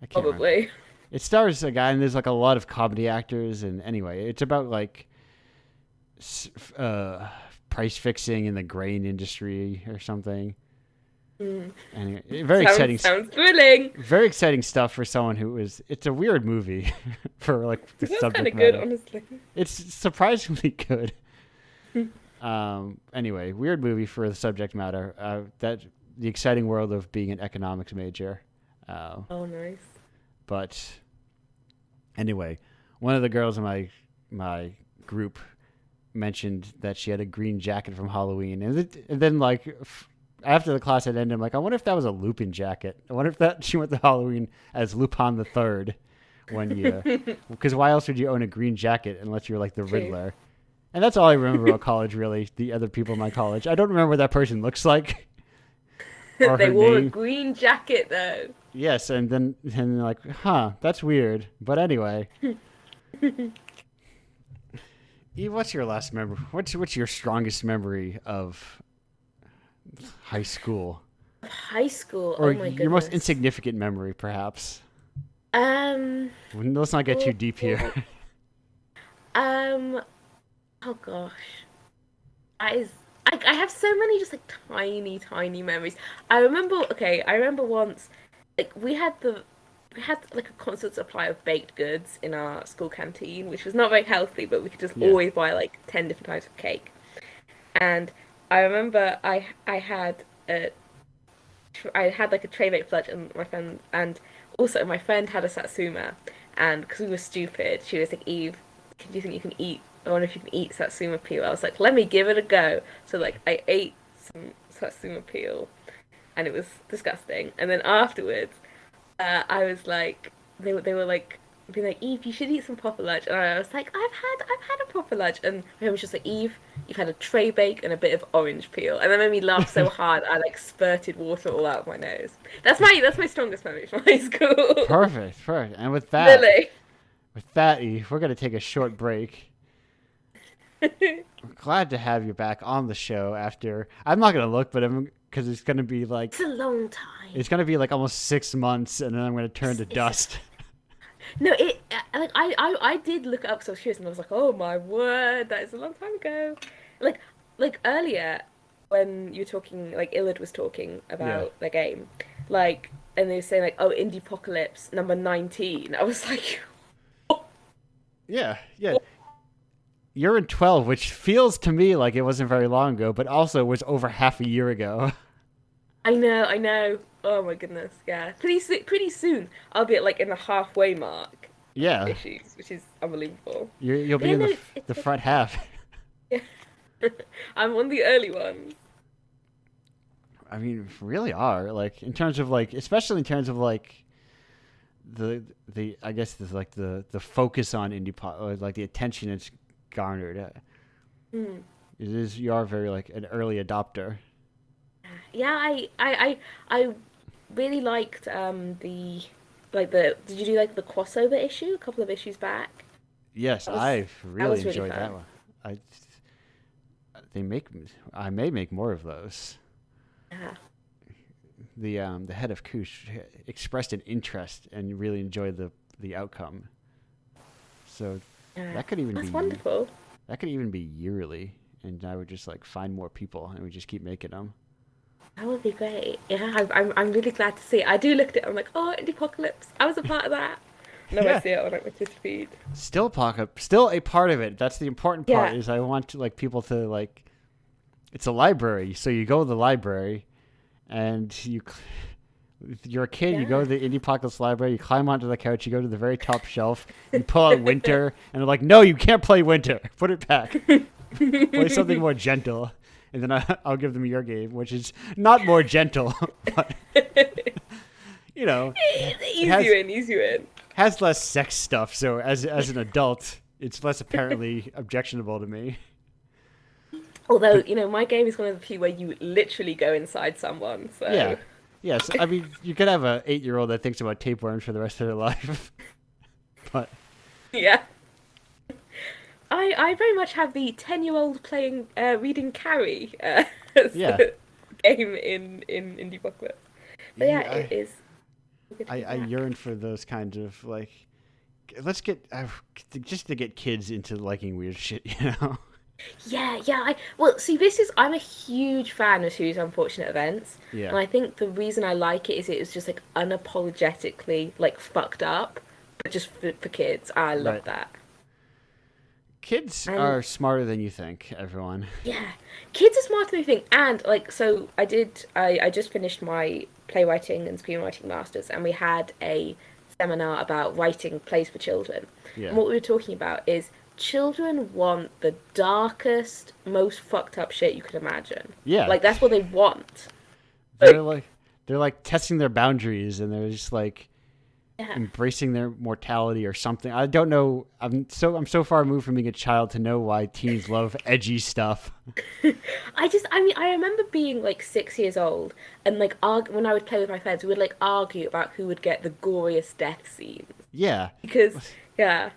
I can't remember. Probably. It stars a guy, and there's like a lot of comedy actors, and anyway, it's about like price fixing in the grain industry or something. Anyway, very exciting. Sounds thrilling. Very exciting stuff for someone who was. It's a weird movie for like the subject kind of matter. good, honestly. It's surprisingly good. Anyway, weird movie for the subject matter. That the exciting world of being an economics major. Oh, nice. But anyway, one of the girls in my group mentioned that she had a green jacket from Halloween, and then like after the class had ended, I'm like, I wonder if that was a Lupin jacket. I wonder if that she went to Halloween as Lupin the Third one year. Because why else would you own a green jacket unless you're like the Riddler? And that's all I remember about college, really. The other people in my college, I don't remember what that person looks like. Or They her wore name. a green jacket though. Yes, and then like, that's weird. But anyway. Eve, what's your last memory? What's your strongest memory of high school? High school. Or oh my goodness. your most insignificant memory, perhaps? Let's not get too deep here. Oh gosh. That is. I have so many just like tiny memories. I remember once, like we had like a constant supply of baked goods in our school canteen, which was not very healthy, but we could just always buy like 10 different types of cake. And I remember I had like a tray baked fudge, and my friend, and also my friend had a satsuma, and because we were stupid, she was like, Eve, do you think you can eat? I wonder if you can eat satsuma peel. I was like, let me give it a go. So like I ate some satsuma peel, and it was disgusting. And then afterwards, I was like, they were like being like, Eve, you should eat some proper lunch. And I was like, I've had a proper lunch. And my mum was just like, Eve, you've had a tray bake and a bit of orange peel. And that made me laugh so hard I like spurted water all out of my nose. That's my strongest memory from high school. Perfect. And with that, Really? Eve, we're gonna take a short break. I'm glad to have you back on the show after. I'm not gonna look, but because it's gonna be like it's a long time. It's gonna be like almost 6 months, and then I'm gonna turn to dust. No, like I did look it up because I was curious, and I was like, oh my word, that is a long time ago. Like earlier when you were talking, like Illard was talking about the game, like, and they were saying like, oh, Indiepocalypse number 19. I was like, yeah. You're in 12, which feels to me like it wasn't very long ago, but also was over half a year ago. I know. Oh my goodness, yeah. Pretty soon, I'll be at like in the halfway mark. Yeah. Issues, which is unbelievable. You'll be in the front half. Yeah. I'm on the early ones. I mean, really are like in terms of like, especially in terms of like the I guess there's like the focus on indie pop, or like the attention it's garnered. It is, you are very like an early adopter. Yeah, I really liked did you do like the crossover issue a couple of issues back? Yes, I've really really enjoyed fun. that one. I may make more of those. Yeah. The head of Koosh expressed an interest and really enjoyed the outcome. So that could even That's be wonderful. That could even be yearly, and I would just like find more people, and we just keep making them. That would be great. Yeah, I'm really glad to see it. I do look at it. I'm like, oh, Indiepocalypse. I was a part of that. No, I Yeah. see it on like my Twitter feed. Still pocket, still a part of it. That's the important part. Yeah, Is I want to like people to like. It's a library, so you go to the library, and if you're a kid, you go yeah. to the Indiepocalypse library, you climb onto the couch, you go to the very top shelf, you pull out Winter, and they're like, "No, you can't play Winter. Put it back. Play something more gentle." And then I'll give them your game, which is not more gentle, but you know, it Ease you in, ease you in. has less sex stuff. So as an adult, it's less apparently objectionable to me. Although, my game is one of the few where you literally go inside someone, Yeah. so Yes. I mean, you could have a 8-year-old that thinks about tapeworms for the rest of their life, but yeah. I very much have the 10-year-old playing reading Carrie as yeah. the game in Indiepocalypse. But yeah, Yeah, it is good to be I back. yearn for those kinds of like, let's get just to get kids into liking weird shit, you know? Yeah, yeah. Well, see, I'm a huge fan of Who's Unfortunate Events, Yeah. and I think the reason I like it is it was just like unapologetically like fucked up, but just for kids. I love Right. that. Kids And are smarter than you think, everyone. yeah, kids are smarter than you think. And like, so I just finished my playwriting and screenwriting masters, and we had a seminar about writing plays for children. And Yeah. what we were talking about is children want the darkest, most fucked up shit you could imagine. Yeah. Like that's what they want. They're Like, like they're like testing their boundaries and they're just like yeah. embracing their mortality or something. I don't know. I'm so far removed from being a child to know why teens love edgy stuff. I remember being like 6 years old and like when I would play with my friends, we would like argue about who would get the goriest death scenes Yeah. because, yeah.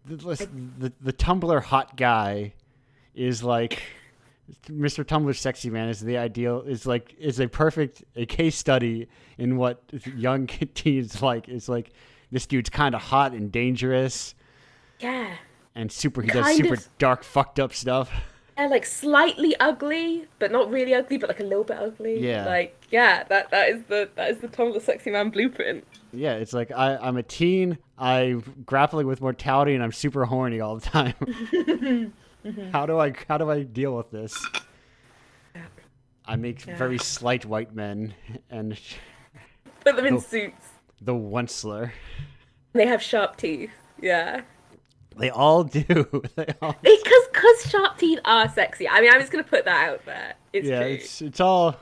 The Tumblr hot guy is like Mr. Tumblr sexy man is the ideal is a perfect a case study in what young teens like. Is like this dude's kind of hot and dangerous Yeah. and he does Kind super of, dark fucked up stuff. yeah, like slightly ugly, but not really ugly, but like a little bit ugly. Yeah. Like, yeah, that is the Tumblr sexy man blueprint. Yeah, it's like I'm a teen, I'm grappling with mortality and I'm super horny all the time. How do I deal with this? I make Yeah. very slight white men and Put them in the, suits. the onceler. They have sharp teeth. Yeah. They all do. They all. Because sharp teeth are sexy. I mean, I'm just gonna put that out there. It's Yeah, true. it's all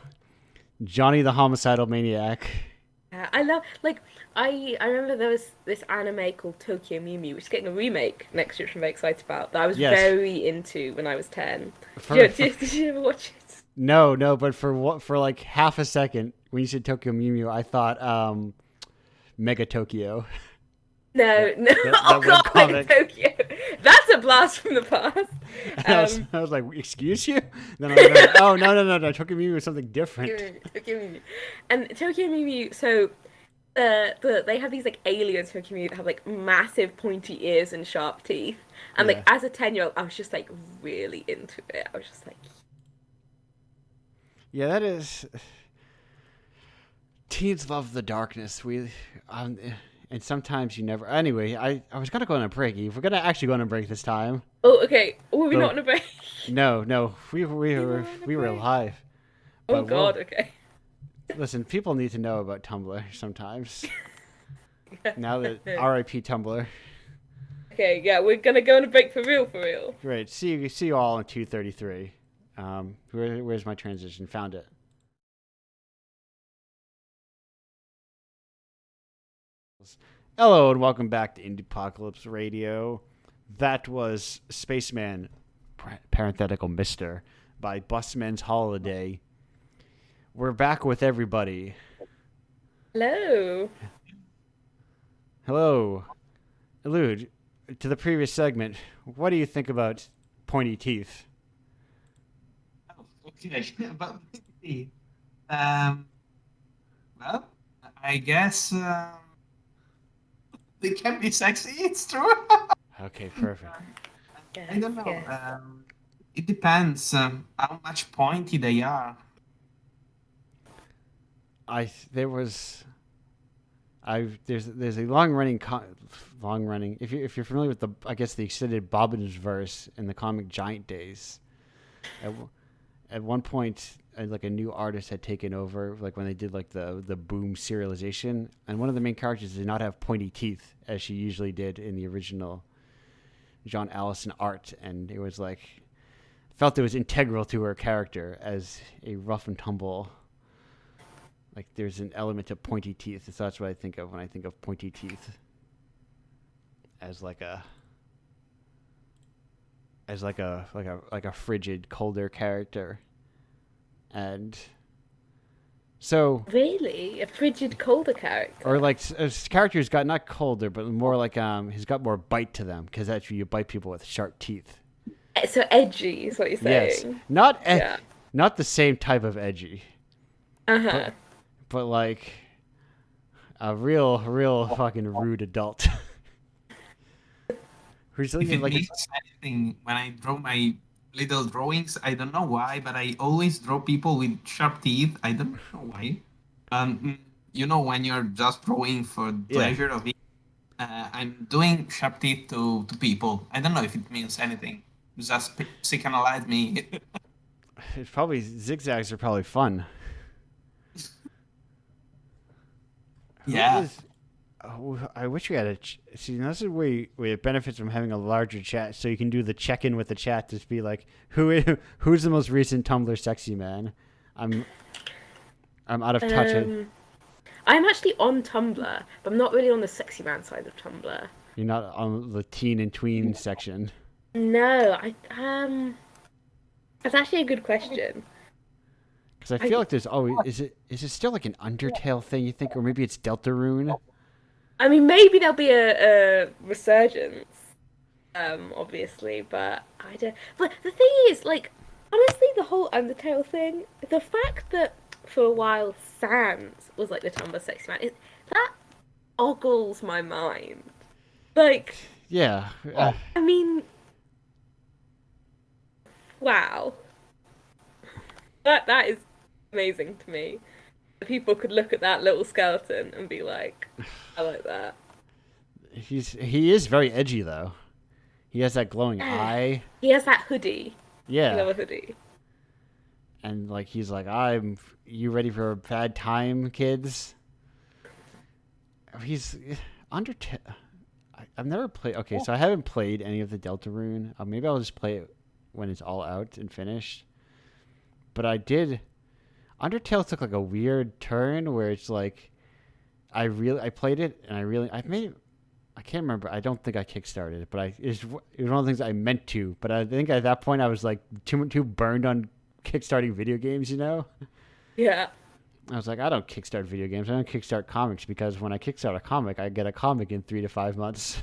Johnny the homicidal maniac. Yeah, I love like I remember there was this anime called Tokyo Mew Mew, which is getting a remake next year, which I'm very excited about. That I was Yes. very into when I was 10. For, Did you ever watch it? no, but for like half a second when you said Tokyo Mew Mew, I thought Mega Tokyo. No, no. that Oh god, webcomic. Tokyo. That's a blast from the past. And I was like, excuse you? Then I was like, oh no, Tokyo Mew Mew is something different. Tokyo Mew Mew. And Tokyo Mew Mew, so they have these like aliens Tokyo Mew Mew that have like massive pointy ears and sharp teeth. And like Yeah. as a 10-year-old, I was just like really into it. I was just like, Yeah, that is. Teens love the darkness. And sometimes you never. Anyway, I was gonna go on a break. If we're gonna actually go on a break this time. oh, okay. Oh, were we So- not on a break? No, we were were on a we were break. live. Oh But god, okay. listen, people need to know about Tumblr sometimes. Now that R.I.P. Tumblr. Okay, yeah, we're gonna go on a break for real, for real. Great. See you all in 2:33. Where's my transition? Found it. Hello and welcome back to Indiepocalypse Radio. That was Spaceman, parenthetical Mister, by Busman's Holiday. We're back with everybody. Hello. Hello. Allude to the previous segment. What do you think about pointy teeth? Oh, okay. About the well, I guess they can be sexy. It's true. Okay, perfect. I don't know. Yes. It depends how much pointy they are. There's a long running if you're familiar with the extended Bobbins verse in the comic Giant Days. At one point, like a new artist had taken over, like when they did like the Boom serialization, and one of the main characters did not have pointy teeth as she usually did in the original John Allison art, and it was like felt it was integral to her character as a rough and tumble. Like there's an element of pointy teeth, so that's what I think of when I think of pointy teeth, as like a frigid, colder character. And so really a frigid, colder character, or like his character's got not colder, but more like he's got more bite to them because actually you bite people with sharp teeth. So edgy is what you're saying. Yes, not the same type of edgy. But like a real fucking rude adult. If it means anything, when I draw my little drawings, I don't know why, but I always draw people with sharp teeth. I don't know why. When you're just drawing for pleasure of it, I'm doing sharp teeth to people. I don't know if it means anything. Just psychoanalyze me. It's probably zigzags are probably fun. Yeah. I wish we had a... See, this is where it benefits from having a larger chat, so you can do the check-in with the chat to be like, who's the most recent Tumblr sexy man? I'm out of touch. I'm actually on Tumblr, but I'm not really on the sexy man side of Tumblr. You're not on the teen and tween section? No, that's actually a good question. Because I feel like there's always... Is it still like an Undertale thing, you think? Or maybe it's Deltarune? I mean, maybe there'll be a resurgence, obviously, but I don't... But the thing is, like, honestly, the whole Undertale thing, the fact that for a while Sans was, like, the Tumblr sexy man, that ogles my mind. Like... Yeah. I mean... Wow. That is amazing to me. People could look at that little skeleton and be like, I like that. He is very edgy though. He has that glowing eye. He has that hoodie. Yeah. I love a hoodie. And like he's like, you ready for a bad time, kids? He's Undertale. I've never played. Okay, so I haven't played any of the Deltarune. Maybe I'll just play it when it's all out and finished. But I did. Undertale took like a weird turn where it's like, I played it and I can't remember. I don't think I kickstarted it, but it was one of the things I meant to. But I think at that point I was like too burned on kickstarting video games, you know? Yeah. I was like, I don't kickstart video games. I don't kickstart comics because when I kickstart a comic, I get a comic in 3 to 5 months.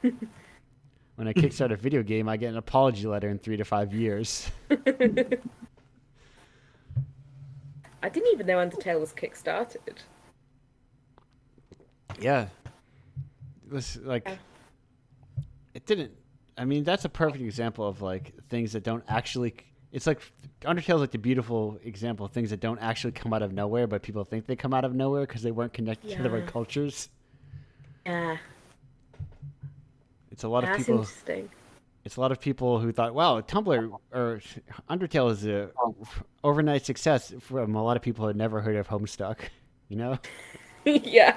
When I kickstart a video game, I get an apology letter in 3 to 5 years. I didn't even know Undertale was kickstarted. Yeah. It didn't. I mean, that's a perfect example of like things that don't actually. It's like Undertale's like the beautiful example of things that don't actually come out of nowhere, but people think they come out of nowhere because they weren't connected to the right cultures. Yeah. It's a lot of That's people. Interesting. It's a lot of people who thought, wow, Tumblr or Undertale is a overnight success from a lot of people who had never heard of Homestuck, you know? Yeah.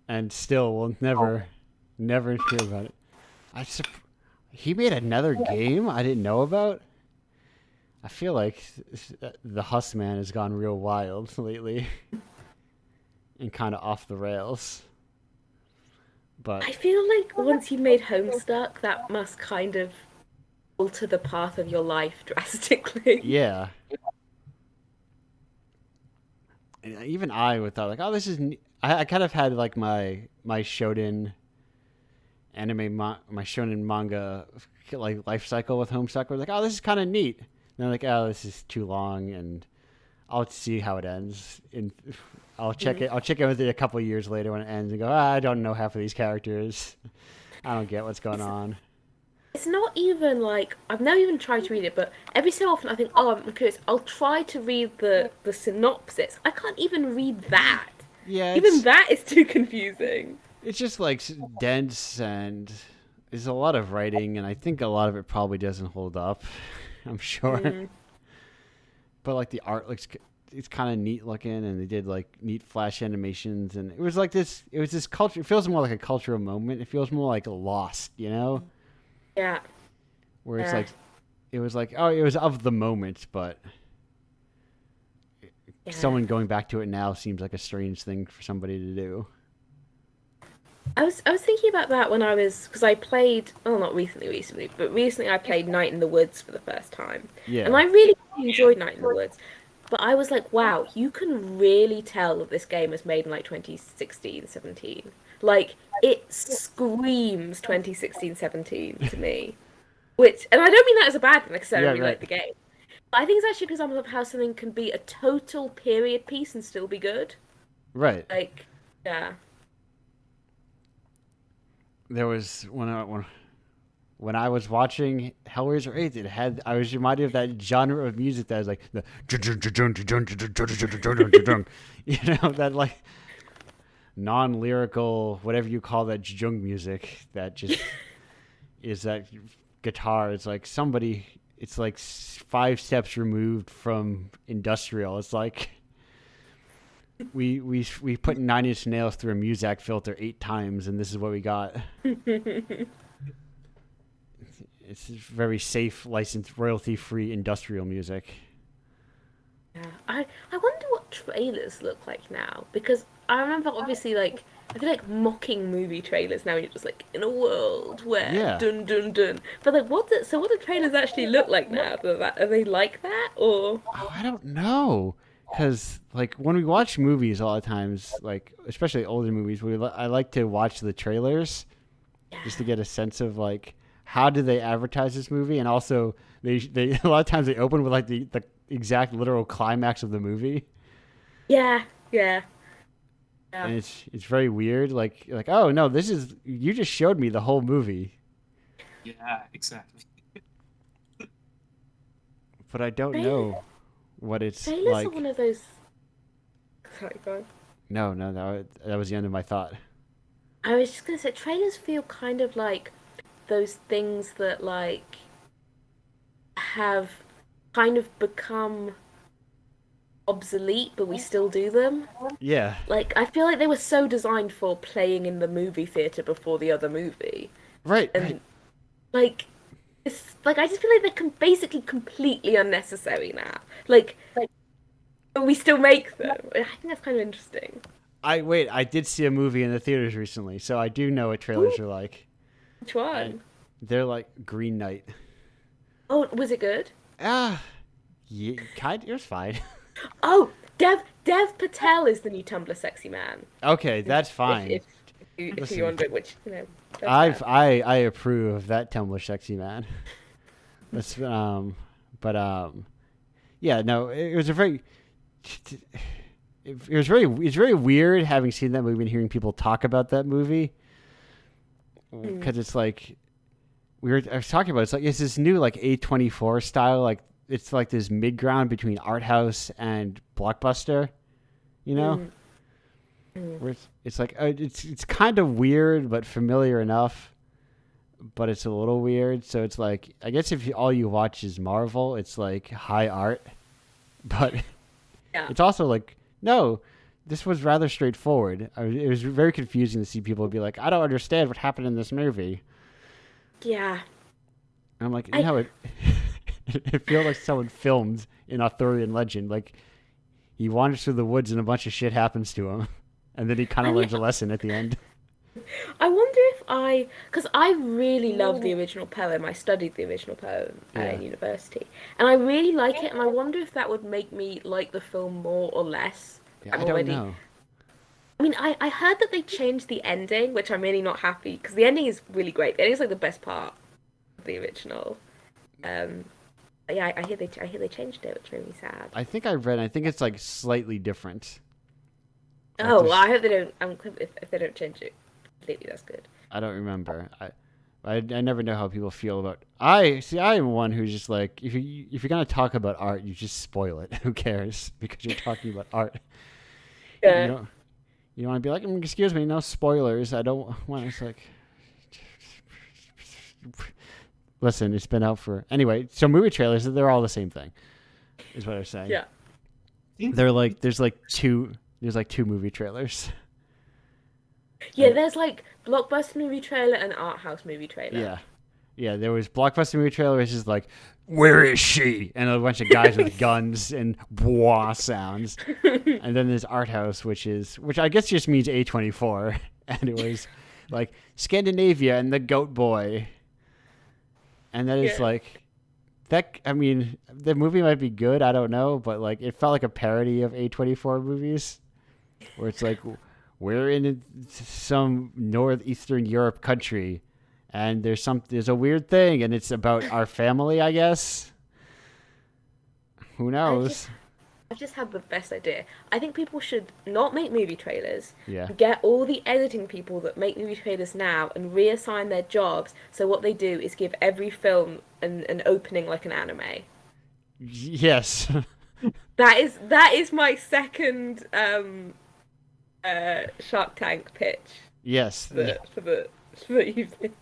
And still will never hear about it. He made another game I didn't know about? I feel like the Huss man has gone real wild lately and kind of off the rails. But I feel like once you've made Homestuck, that must kind of alter the path of your life drastically. Yeah. And even I would thought like, oh, this is. I kind of had like my shonen anime, my shonen manga like life cycle with Homestuck. Where like, oh, this is kind of neat. And I'm like, oh, this is too long, and I'll see how it ends. And I'll check it. I'll check in with it a couple of years later when it ends, and go, I don't know half of these characters. I don't get what's going on. It's not even like I've never even tried to read it, but every so often I think, oh, I'm curious. I'll try to read the synopsis. I can't even read that. Yeah, Even that is too confusing. it's just like dense, and there's a lot of writing, and I think a lot of it probably doesn't hold up. I'm sure. Mm, But like the art looks, it's kind of neat looking, and they did like neat flash animations, and it was like this. It was this culture. It feels more like a cultural moment. It feels more like Lost, you know, yeah, where it's yeah, like, it was like, oh, it was of the moment, but yeah. someone going back to it now seems like a strange thing for somebody to do. I was thinking about that when I was because I played not recently, but recently I played Night in the Woods for the first time, and Yeah, I really enjoyed Night in the Woods. But I was like, wow, you can really tell that this game was made in like 2016, 17. Like it screams 2016, 17 to me. Which, and I don't mean that as a bad thing, because I yeah, really right, like the game. But I think it's actually because of how something can be a total period piece and still be good. right. Like, yeah. There was when I was watching Hellraiser 8, it had I was reminded of that genre of music that was like the you know, that like non-lyrical whatever you call that jung music that just is that guitar. It's like somebody. It's like 5 steps removed from industrial. It's like we put 9 Inch Nails through a Muzak filter 8 times, and this is what we got. It's very safe, licensed, royalty-free industrial music. Yeah. I wonder what trailers look like now because I remember obviously like I feel like mocking movie trailers now and you're just like in a world where Yeah. dun dun dun. But like what do trailers actually look like now? Are they like that or Oh, I don't know. Because, like, when we watch movies, a lot of times, like, especially older movies, I like to watch the trailers just to yeah. get a sense of, like, how do they advertise this movie? And also, they a lot of times they open with, like, the exact literal climax of the movie. Yeah, yeah, yeah. And it's very weird. Like, oh, no, you just showed me the whole movie, Yeah, exactly. but I don't Trailer, know what it's trailers are one like. of those. Sorry, go on. No, that was the end of my thought. I was just gonna say trailers feel kind of like those things that like have kind of become obsolete, but we still do them. Yeah, Like I feel like they were so designed for playing in the movie theater before the other movie, right. and like it's like I just feel like they're basically completely unnecessary now. Like but we still make them. I think that's kind of interesting. I did see a movie in the theaters recently, so I do know what Ooh, trailers are like. which And one? they're like Green Knight. Oh, was it good? Ah, yeah, it was fine. Oh, Dev Patel is the new Tumblr sexy man. Okay, that's If fine. if if you Listen, wonder, which that's fair. I approve of that Tumblr sexy man. Let's but yeah, no, it was a very it's very weird having seen that movie and hearing people talk about that movie Mm, because it's like I was talking about it's like it's this new like A24 style, like it's like this mid ground between art house and blockbuster, you know, mm, mm. where it's like it's kind of weird but familiar enough, but it's a little weird. So it's like I guess if all you watch is Marvel, it's like high art, but Yeah, it's also like no. This was rather straightforward. It was very confusing to see people be like, "I don't understand what happened in this movie." yeah. And I'm like, I no, it feels like someone filmed in Arthurian legend. Like he wanders through the woods and a bunch of shit happens to him, and then he kind I of mean, learns a lesson at the end. I wonder if because I really love the original poem. I studied the original poem Yeah, in university, and I really like it. And I wonder if that would make me like the film more or less. yeah, I'm I don't already. know. I mean, I heard that they changed the ending, which I'm really not happy because the ending is really great. The ending is like the best part of the original. Um, but yeah, I hear they changed it, which made me sad. I think I read. I think it's like slightly different. Like Oh, well, there's, I hope they don't. If they don't change it completely, that's good. I don't remember. I never know how people feel about. I am one who's just like, if you're gonna talk about art, you just spoil it. Who cares? Because you're talking about art. Yeah. You don't want to be like, excuse me, no spoilers. I don't want. It's like, listen, it's been out for anyway. So movie trailers, they're all the same thing, is what I'm saying. Yeah. They're like there's two movie trailers. Yeah, there's like blockbuster movie trailer and art house movie trailer. Yeah. There was blockbuster movie trailer, which is like, where is she? And a bunch of guys with guns and blah sounds. And then there's art house, which I guess just means A24, and it was like Scandinavia and the Goat Boy, and that is like that. I mean, the movie might be good, I don't know, but like it felt like a parody of A24 movies, where it's like, we're in some northeastern Europe country, and there's a weird thing, and it's about our family, I guess. Who knows? I've just had the best idea. I think people should not make movie trailers. Yeah. Get all the editing people that make movie trailers now and reassign their jobs. So what they do is give every film an opening like an anime. Yes. That is my second Shark Tank pitch. Yes. For the evening.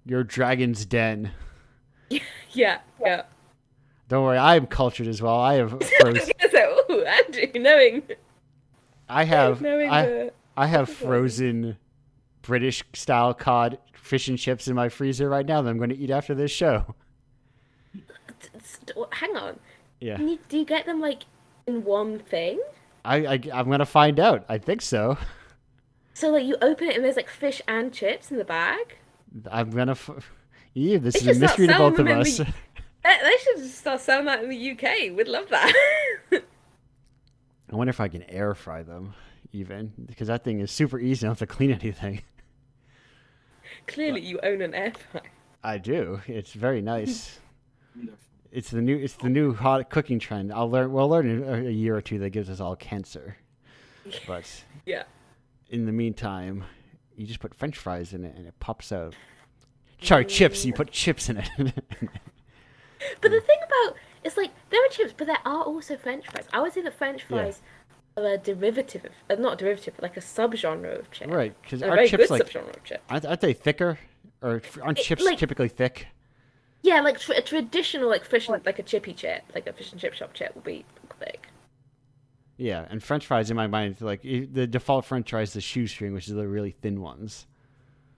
Your Dragon's Den. Yeah. Don't worry, I'm cultured as well. I have frozen. Oh, Andrew, knowing. I have frozen British style cod fish and chips in my freezer right now that I'm going to eat after this show. Hang on. Yeah. Do you get them like in one thing? I'm going to find out. I think so. So like you open it and there's like fish and chips in the bag? I'm going to. This is a mystery to both of us. They should just start selling that in the UK. We'd love that. I wonder if I can air fry them, even, because that thing is super easy. I don't have to clean anything. Clearly, you own an air fryer. I do. It's very nice. It's the new hot cooking trend. We'll learn in a year or two that gives us all cancer. But yeah. In the meantime, you just put French fries in it and it pops out. Sorry, chips. You put chips in it. But the thing about it's like there are chips, but there are also French fries. I would say that French fries are a derivative of, not a derivative, but like a subgenre of chip. Right, because our our very chips good like subgenre of chip. Aren't they thicker, or aren't chips like, typically thick? Yeah, like a traditional like fish, like a chippy chip, like a fish and chip shop chip will be thick. Yeah, and French fries in my mind, like the default French fries, the shoestring, which is the really thin ones.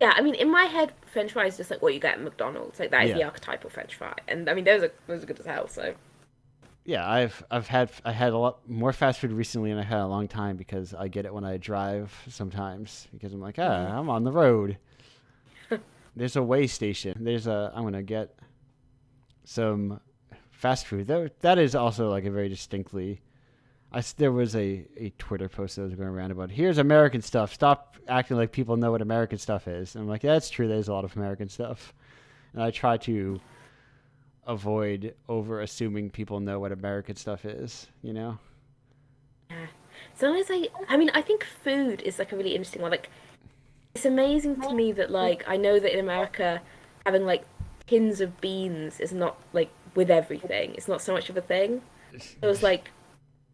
Yeah, I mean, in my head, French fries is just like what you get at McDonald's. Like that is the archetypal French fry, and I mean those are good as hell. So. Yeah, I had a lot more fast food recently than I had in a long time because I get it when I drive sometimes because I'm like, I'm on the road. There's a way station. I'm gonna get some fast food. That is also like a very distinctly. There was a Twitter post that was going around about, here's American stuff. Stop acting like people know what American stuff is. And I'm like, that's true. There's a lot of American stuff. And I try to avoid over assuming people know what American stuff is, you know? Yeah. Sometimes I think food is like a really interesting one. Like, it's amazing to me that like, I know that in America, having like tins of beans is not like with everything. It's not so much of a thing. So it's like,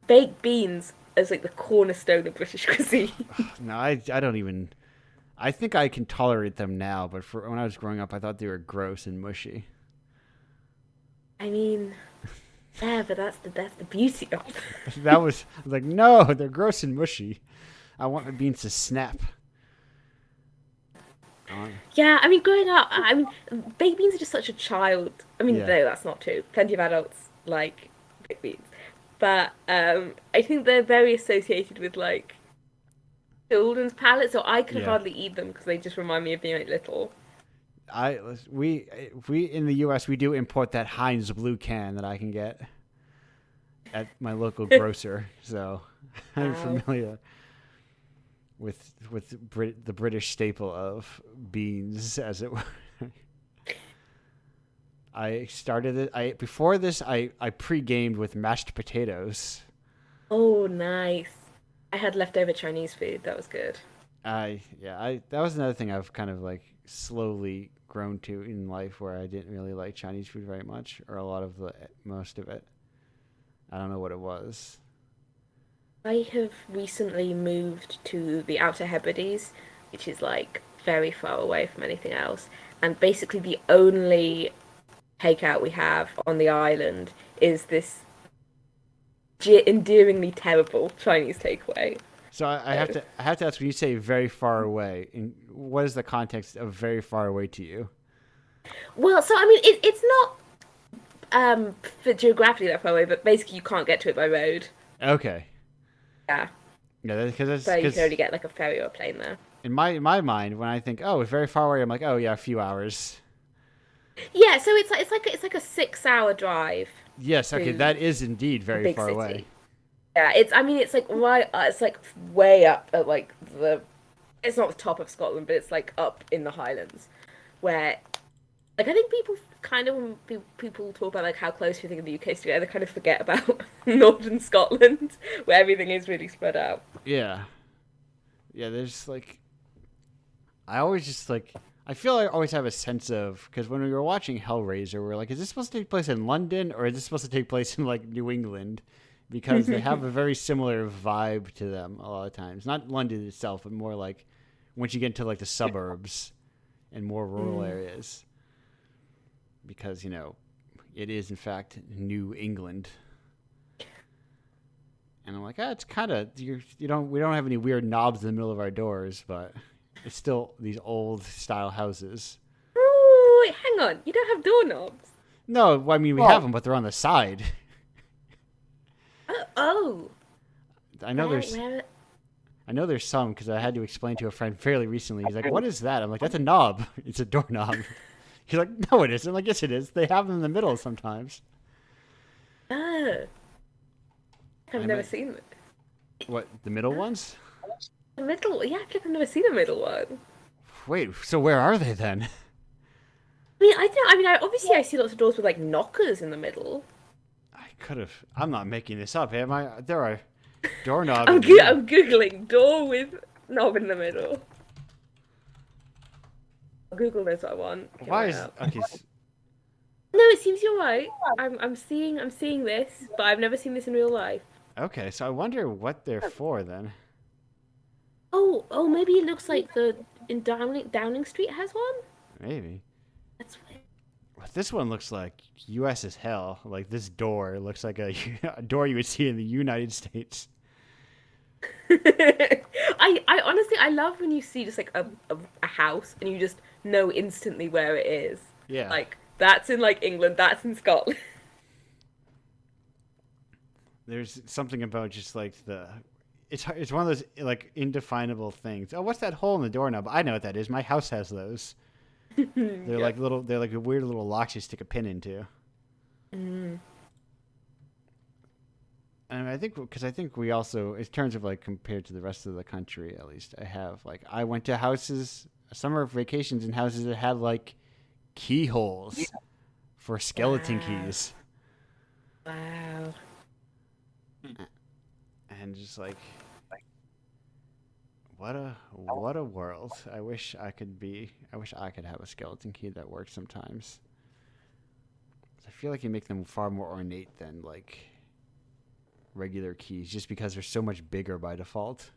baked beans as like the cornerstone of British cuisine. No, I don't even. I think I can tolerate them now, but when I was growing up, I thought they were gross and mushy. I mean, yeah, but that's the beauty of it. I was like, no, they're gross and mushy. I want my beans to snap. Yeah, I mean, growing up, I mean, baked beans are just such a child. I mean, no, that's not true. Plenty of adults like baked beans. But I think they're very associated with like children's palates, so I can hardly eat them because they just remind me of being like little. We in the U.S. we do import that Heinz blue can that I can get at my local grocer, so I'm familiar with the British staple of beans, as it were. I started it. Before this, I pre-gamed with mashed potatoes. Oh, nice! I had leftover Chinese food. That was good. That was another thing I've kind of like slowly grown to in life where I didn't really like Chinese food very much, or most of it. I don't know what it was. I have recently moved to the Outer Hebrides, which is like very far away from anything else. And basically, the only takeout we have on the island is this endearingly terrible Chinese takeaway. So I have to ask, when you say very far away, what is the context of very far away to you? Well, so I mean, it's not for geographically that far away, but basically you can't get to it by road. Okay. Yeah. Yeah, because So you can only get like a ferry or a plane there. In my mind, when I think, oh, it's very far away, I'm like, oh yeah, a few hours. Yeah, so it's like a 6-hour drive. Yes, okay, that is indeed very far away. Yeah, it's like right, it's like way up at like it's not the top of Scotland, but it's like up in the Highlands, where, like, I think when people talk about like how close we think of the UK is together, they kind of forget about northern Scotland, where everything is really spread out. Yeah. Yeah, there's like, I always just like, I feel I always have a sense of, because when we were watching Hellraiser, we're like, is this supposed to take place in London or is this supposed to take place in like New England? Because they have a very similar vibe to them a lot of times. Not London itself, but more like once you get into like the suburbs and more rural areas. Because, you know, it is in fact New England. And I'm like, it's kind of, we don't have any weird knobs in the middle of our doors, but it's still these old style houses. Oh, wait, hang on. You don't have doorknobs? No, I mean, we have them, but they're on the side. Oh. I know there's some, because I had to explain to a friend fairly recently. He's like, what is that? I'm like, that's a knob. It's a doorknob. He's like, no, it isn't. I'm like, yes, it is. They have them in the middle sometimes. Oh. I've never seen it. What, the middle ones? The middle? Yeah, I've never seen a middle one. Wait, so where are they then? Obviously I see lots of doors with like knockers in the middle. I'm not making this up, am I? There are doorknobs. I'm Googling door with knob in the middle. Google knows what I want. Okay. No, it seems you're right. I'm seeing this, but I've never seen this in real life. Okay, so I wonder what they're for then. Oh, maybe it looks like in Downing Street has one? Maybe. That's weird. This one looks like U.S. as hell. Like, this door looks like a door you would see in the United States. I honestly, I love when you see just like a house and you just know instantly where it is. Yeah. Like, that's in like England, that's in Scotland. There's something about just like it's one of those like indefinable things. Oh, what's that hole in the doorknob? I know what that is. My house has those. They're like a weird little locks you stick a pin into. And I think we also, in terms of like compared to the rest of the country, at least I went to summer vacations in houses that had like keyholes for skeleton keys. Wow. And just like what a world. I wish I could have a skeleton key that works sometimes. I feel like you make them far more ornate than like regular keys, just because they're so much bigger by default.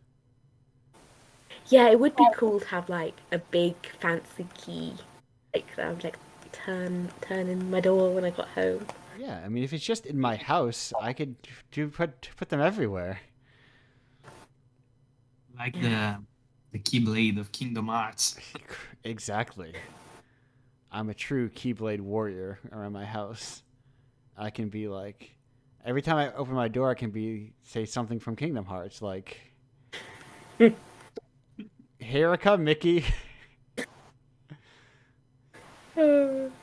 Yeah, it would be cool to have like a big fancy key, like that I would like turn in my door when I got home. Yeah, I mean, if it's just in my house, I could put them everywhere. Like the Keyblade of Kingdom Hearts. Exactly. I'm a true Keyblade warrior around my house. I can be like, every time I open my door, I can say something from Kingdom Hearts, like, "Here I come, Mickey."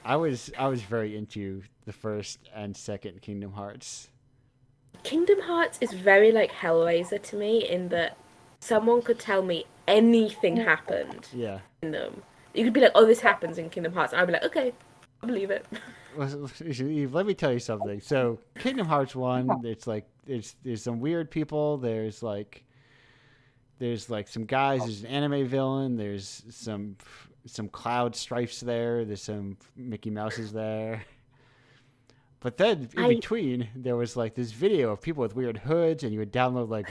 I was very into the first and second Kingdom Hearts. Kingdom Hearts is very like Hellraiser to me in that someone could tell me anything happened in them. You could be like, oh, this happens in Kingdom Hearts. And I'd be like, okay, I believe it. Let me tell you something. So Kingdom Hearts 1, it's like, there's some weird people. There's like some guys. There's an anime villain. There's some some cloud stripes there. There's some Mickey Mouses there. But then in between, there was like this video of people with weird hoods, and you would download like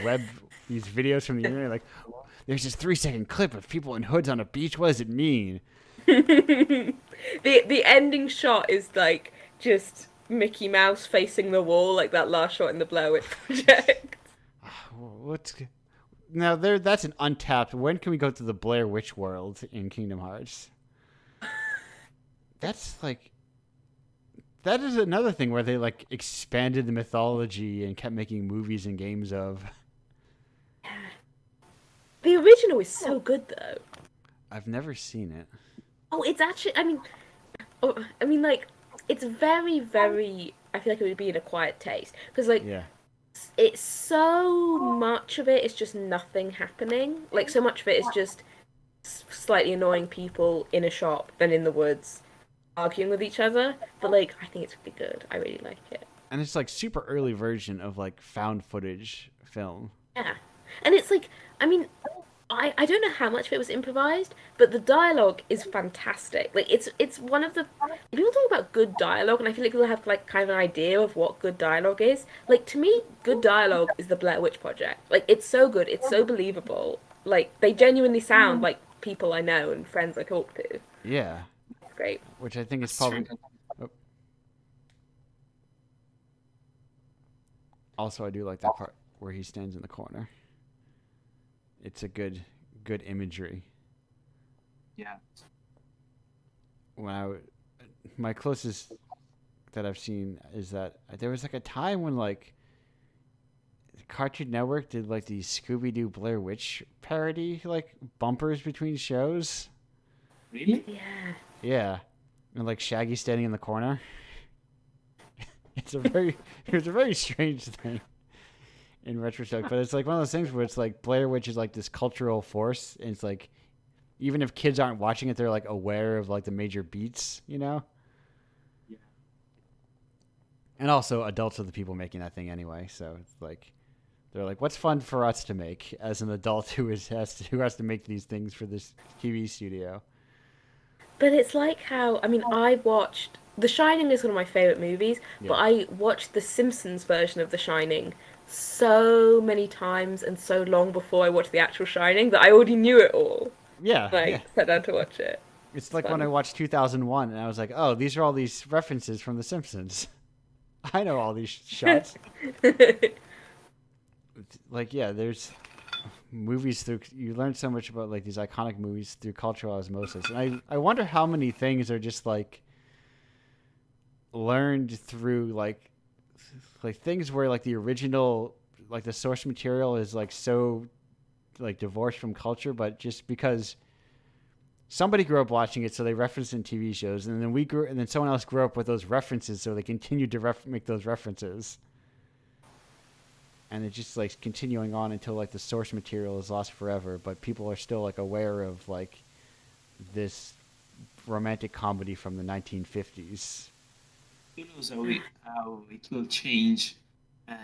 these videos from the internet. Like, there's this 3-second clip of people in hoods on a beach. What does it mean? The ending shot is like just Mickey Mouse facing the wall, like that last shot in the Blair Witch Project. Now that's an untapped. When can we go to the Blair Witch world in Kingdom Hearts? That's like. That is another thing where they like expanded the mythology and kept making movies and games of. The original is so good though. I've never seen it. Oh, it's actually. I mean, like, it's very, very. I feel like it would be in a quiet taste because, like, it's so much of it is just nothing happening. Like, so much of it is just slightly annoying people in a shop than in the woods, arguing with each other. But like, I think it's really good. I really like it. And it's like super early version of like found footage film. Yeah, and it's like, I mean, I don't know how much of it was improvised, but the dialogue is fantastic. Like it's one of the people talk about good dialogue, and I feel like people have like kind of an idea of what good dialogue is. Like to me, good dialogue is the Blair Witch Project. Like it's so good, it's so believable. Like they genuinely sound like people I know and friends I talk to. Yeah. Great. Which I think is probably. Oh. Also, I do like that part where he stands in the corner. It's a good imagery. Yeah. My closest that I've seen is that there was like a time when like Cartoon Network did like the Scooby-Doo Blair Witch parody like bumpers between shows. Really? Yeah. Yeah, and like Shaggy standing in the corner. It was a very strange thing in retrospect, but it's like one of those things where it's like Blair Witch is like this cultural force, and it's like even if kids aren't watching it, they're like aware of like the major beats, you know. Yeah. And also, adults are the people making that thing anyway, so it's like they're like, "What's fun for us to make as an adult who has to make these things for this TV studio?" But it's like how, I mean, I watched The Shining is one of my favorite movies, but I watched the Simpsons version of The Shining so many times and so long before I watched the actual Shining that I already knew it all. Yeah, Sat down to watch it. It's like when I watched 2001 and I was like, "Oh, these are all these references from The Simpsons. I know all these shots." Like, yeah, there's movies through. You learn so much about like these iconic movies through cultural osmosis, and I wonder how many things are just like learned through like things where like the original like the source material is like so like divorced from culture, but just because somebody grew up watching it, so they referenced it in TV shows, and then someone else grew up with those references, so they continued to make those references. And it's just like continuing on until like the source material is lost forever, but people are still like aware of like this romantic comedy from the 1950s. Who knows how it will change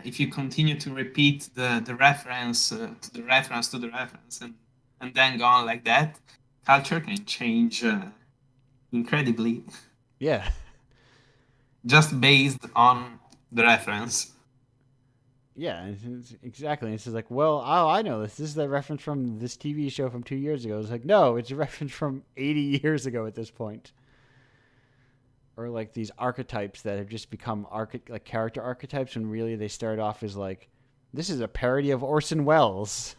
if you continue to repeat the reference to the reference to the reference and then go on like that. Culture can change incredibly. Yeah. Just based on the reference. Yeah, exactly. It's just like, well, I know this. This is the reference from this TV show from 2 years ago. It's like, no, it's a reference from 80 years ago at this point. Or like these archetypes that have just become like character archetypes when really they start off as like, this is a parody of Orson Welles.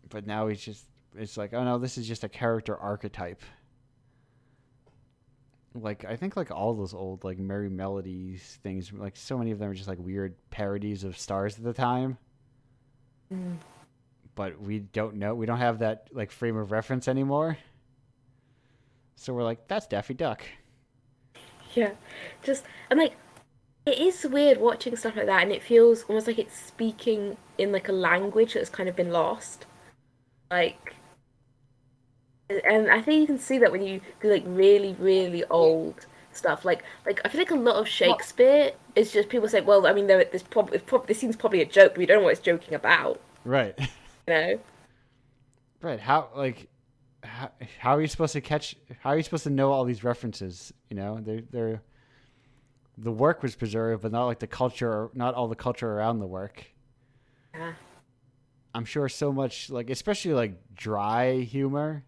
But now it's like, oh no, this is just a character archetype. Like, I think like all those old like Merry Melodies things, like so many of them are just like weird parodies of stars at the time. Mm. But we don't have that like frame of reference anymore. So we're like, that's Daffy Duck. Yeah, and like, it is weird watching stuff like that, and it feels almost like it's speaking in like a language that's kind of been lost. Like, and I think you can see that when you do like really, really old stuff. Like I feel like a lot of Shakespeare is just people say, well, I mean, this seems probably a joke, but we don't know what it's joking about. Right. You know. Right. How like how are you supposed to catch? How are you supposed to know all these references? You know, they're the work was preserved, but not like the culture, not all the culture around the work. Yeah. I'm sure so much, like, especially like dry humor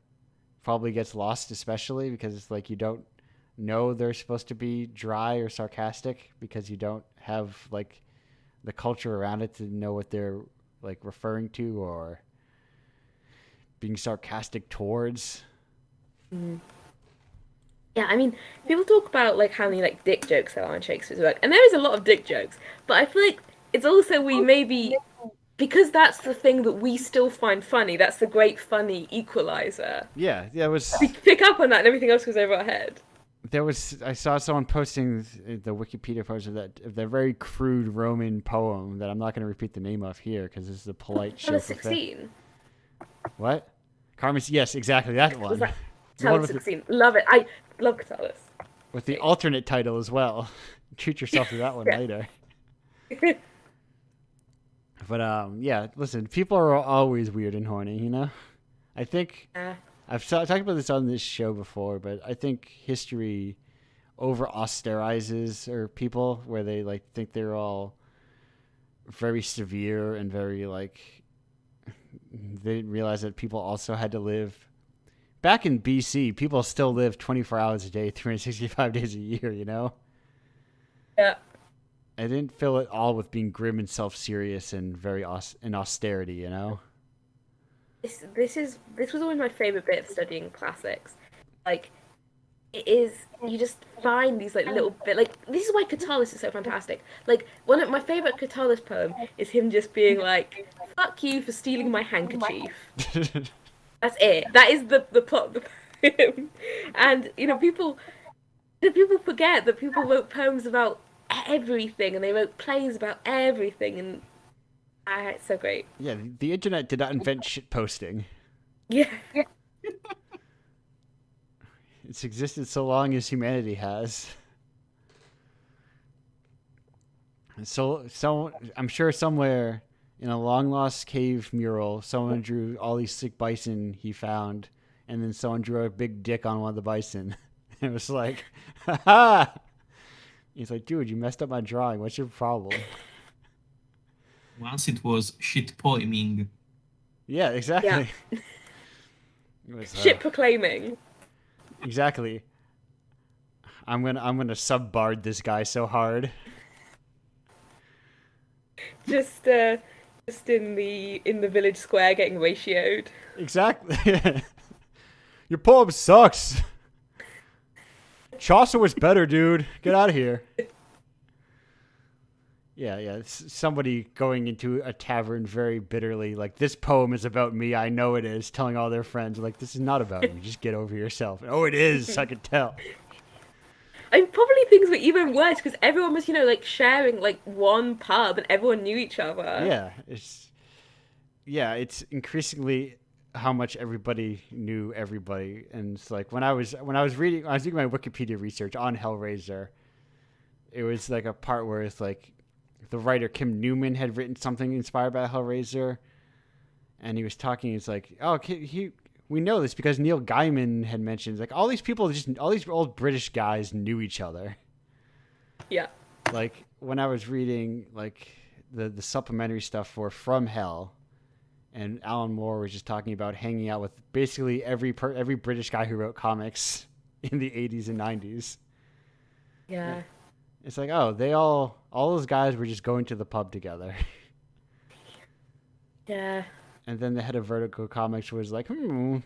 probably gets lost, especially because it's like you don't know they're supposed to be dry or sarcastic because you don't have like the culture around it to know what they're like referring to or being sarcastic towards. Mm. Yeah, I mean, people talk about like how many like dick jokes there are in Shakespeare's work, and there is a lot of dick jokes. But I feel like it's also we maybe because that's the thing that we still find funny. That's the great funny equalizer. Yeah, yeah, it We was. pick up on that, and everything else goes over our head. There was. I saw someone posting the Wikipedia post of that very crude Roman poem that I'm not going to repeat the name of here because this is a polite show. Chapter For 16. What? Carmen? Yes, exactly that one. Was that The one Chapter with 16? Love it. I love Catullus. with the alternate title as well. Treat yourself to that one Yeah. later. But yeah. Listen, people are always weird and horny. You know, I think I've talked about this on this show before, but I think history over austerizes or people where they like think they're all very severe and very like they didn't realize that people also had to live. Back in BC, people still lived 24 hours a day, 365 days a year, you know? Yeah. I didn't fill it all with being grim and self-serious and very in austerity, you know? This was always my favorite bit of studying classics. Like, it is you just find these like little bit like this is why Catullus is so fantastic. Like one of my favorite Catullus poem is him just being like, "Fuck you for stealing my handkerchief." That's it. That is the plot of the poem. And people forget that people wrote poems about everything and they wrote plays about everything and it's so great. Yeah, the internet did not invent shit posting. Yeah. It's existed so long as humanity has. So I'm sure somewhere in a long lost cave mural, someone drew all these sick bison he found, and then someone drew a big dick on one of the bison. It was like, ha ha! He's like, dude, you messed up my drawing. What's your problem? Once it was shit poeming. Yeah, exactly. Yeah. It was, shit proclaiming. Exactly. I'm gonna sub-bard this guy so hard. Just in the village square getting ratioed. Exactly. Your poem sucks. Chaucer was better, dude. Get out of here. Yeah. It's somebody going into a tavern very bitterly, like, this poem is about me. I know it is. Telling all their friends, like, this is not about me. Just get over yourself. Oh, it is. I can tell. And probably things were even worse because everyone was, like sharing like one pub and everyone knew each other. Yeah, it's increasingly how much everybody knew everybody, and it's like when I was doing my Wikipedia research on Hellraiser, it was like a part where it's like the writer Kim Newman had written something inspired by Hellraiser, and he was talking. It's like, oh, we know this because Neil Gaiman had mentioned like all these old British guys knew each other. Yeah. Like when I was reading like the supplementary stuff for From Hell, and Alan Moore was just talking about hanging out with basically every British guy who wrote comics in the 80s and 90s. Yeah. It's like, oh, all those guys were just going to the pub together. Yeah. And then the head of Vertigo Comics was like,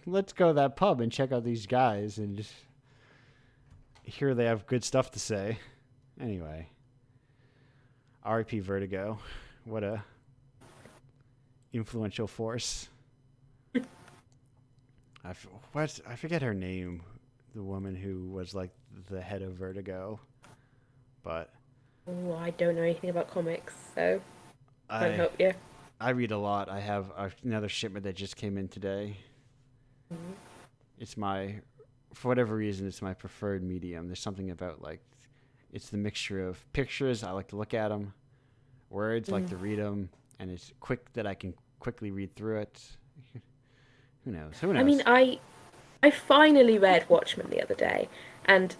let's go to that pub and check out these guys and just hear they have good stuff to say. Anyway. R.I.P. Vertigo. What a influential force. I forget her name, the woman who was like the head of Vertigo. But Oh, I don't know anything about comics, so I can't help you. I read a lot. I have another shipment that just came in today. Mm-hmm. It's for whatever reason, it's my preferred medium. There's something about like, it's the mixture of pictures. I like to look at them. Words, like to read them. And it's quick that I can quickly read through it. Who knows? I mean, I finally read Watchmen the other day, and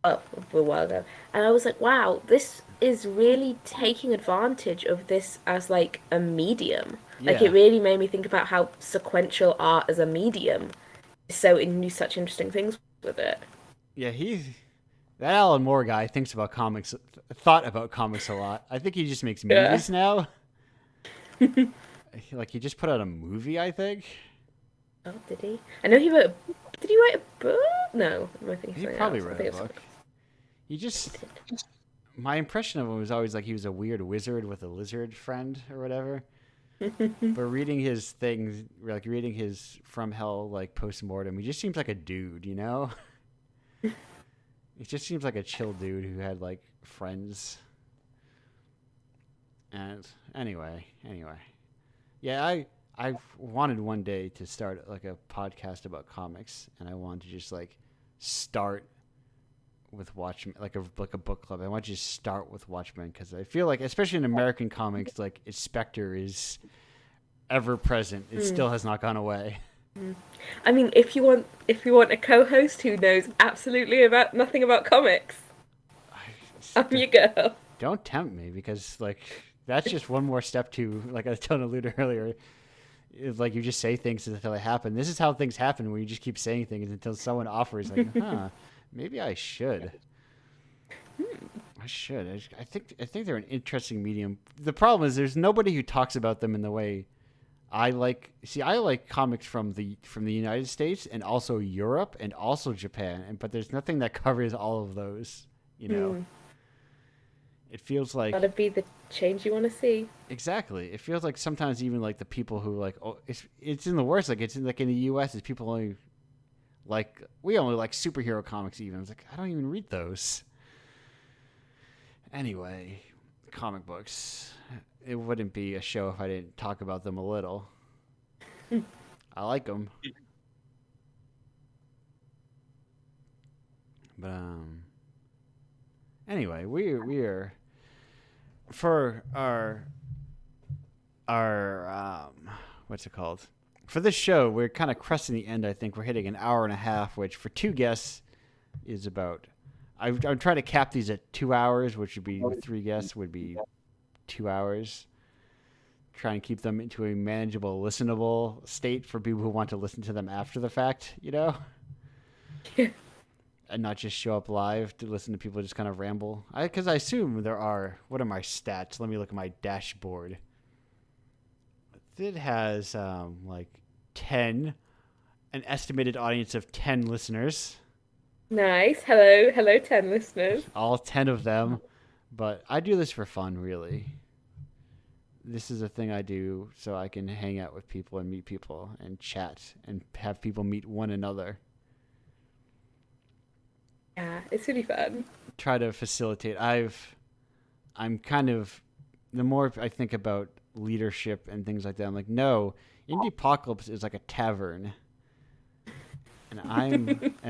a while ago, and I was like, wow, this is really taking advantage of this as like a medium. Like it Yeah. really made me think about how sequential art as a medium is so in do such interesting things with it. Yeah, that Alan Moore guy thought about comics a lot. I think he just makes Yeah. movies now. Like he just put out a movie, I think. Oh, did he? I know he wrote. Did he write a book? No, am I thinking He something probably else? I wrote a think it's book. something He just my impression of him was always like he was a weird wizard with a lizard friend or whatever. But reading his things, like reading his From Hell like post-mortem, he just seems like a dude, you know? He just seems like a chill dude who had like friends. And anyway. Yeah, I wanted one day to start like a podcast about comics, and I wanted to just like start with Watchmen, like a book club. I want you to start with Watchmen because I feel like, especially in American comics, like its specter is ever present. It still has not gone away. I mean, if you want a co-host who knows absolutely about nothing about comics, I'm your girl. Don't tempt me because like that's just one more step to, like I was telling Luda earlier. It's like you just say things until they happen. This is how things happen when you just keep saying things until someone offers like, maybe I should. I should. I think they're an interesting medium. The problem is there's nobody who talks about them in the way I like. See, I like comics from the United States and also Europe and also Japan, but there's nothing that covers all of those. You know, it feels like Gotta be the change you want to see. exactly. It feels like sometimes even like the people who like, oh, it's in the worst. Like it's in the U.S. It's people only like we only like superhero comics. Even it's like I don't even read those. Anyway, comic books. It wouldn't be a show if I didn't talk about them a little. I like them. But anyway, we are for our what's it called? For this show, we're kind of cresting the end. I think we're hitting an hour and a half, which for two guests is about. I'm trying to cap these at 2 hours, which would be with three guests would be 2 hours. Try and keep them into a manageable, listenable state for people who want to listen to them after the fact, you know? And not just show up live to listen to people just kind of ramble. Because I assume there are. What are my stats? Let me look at my dashboard. It has like 10, an estimated audience of 10 listeners. Nice. Hello, 10 listeners. All 10 of them. But I do this for fun, really. This is a thing I do so I can hang out with people and meet people and chat and have people meet one another. Yeah, it's really fun. Try to facilitate. I'm kind of, the more I think about leadership and things like that, I'm like, no, Indiepocalypse is like a tavern. And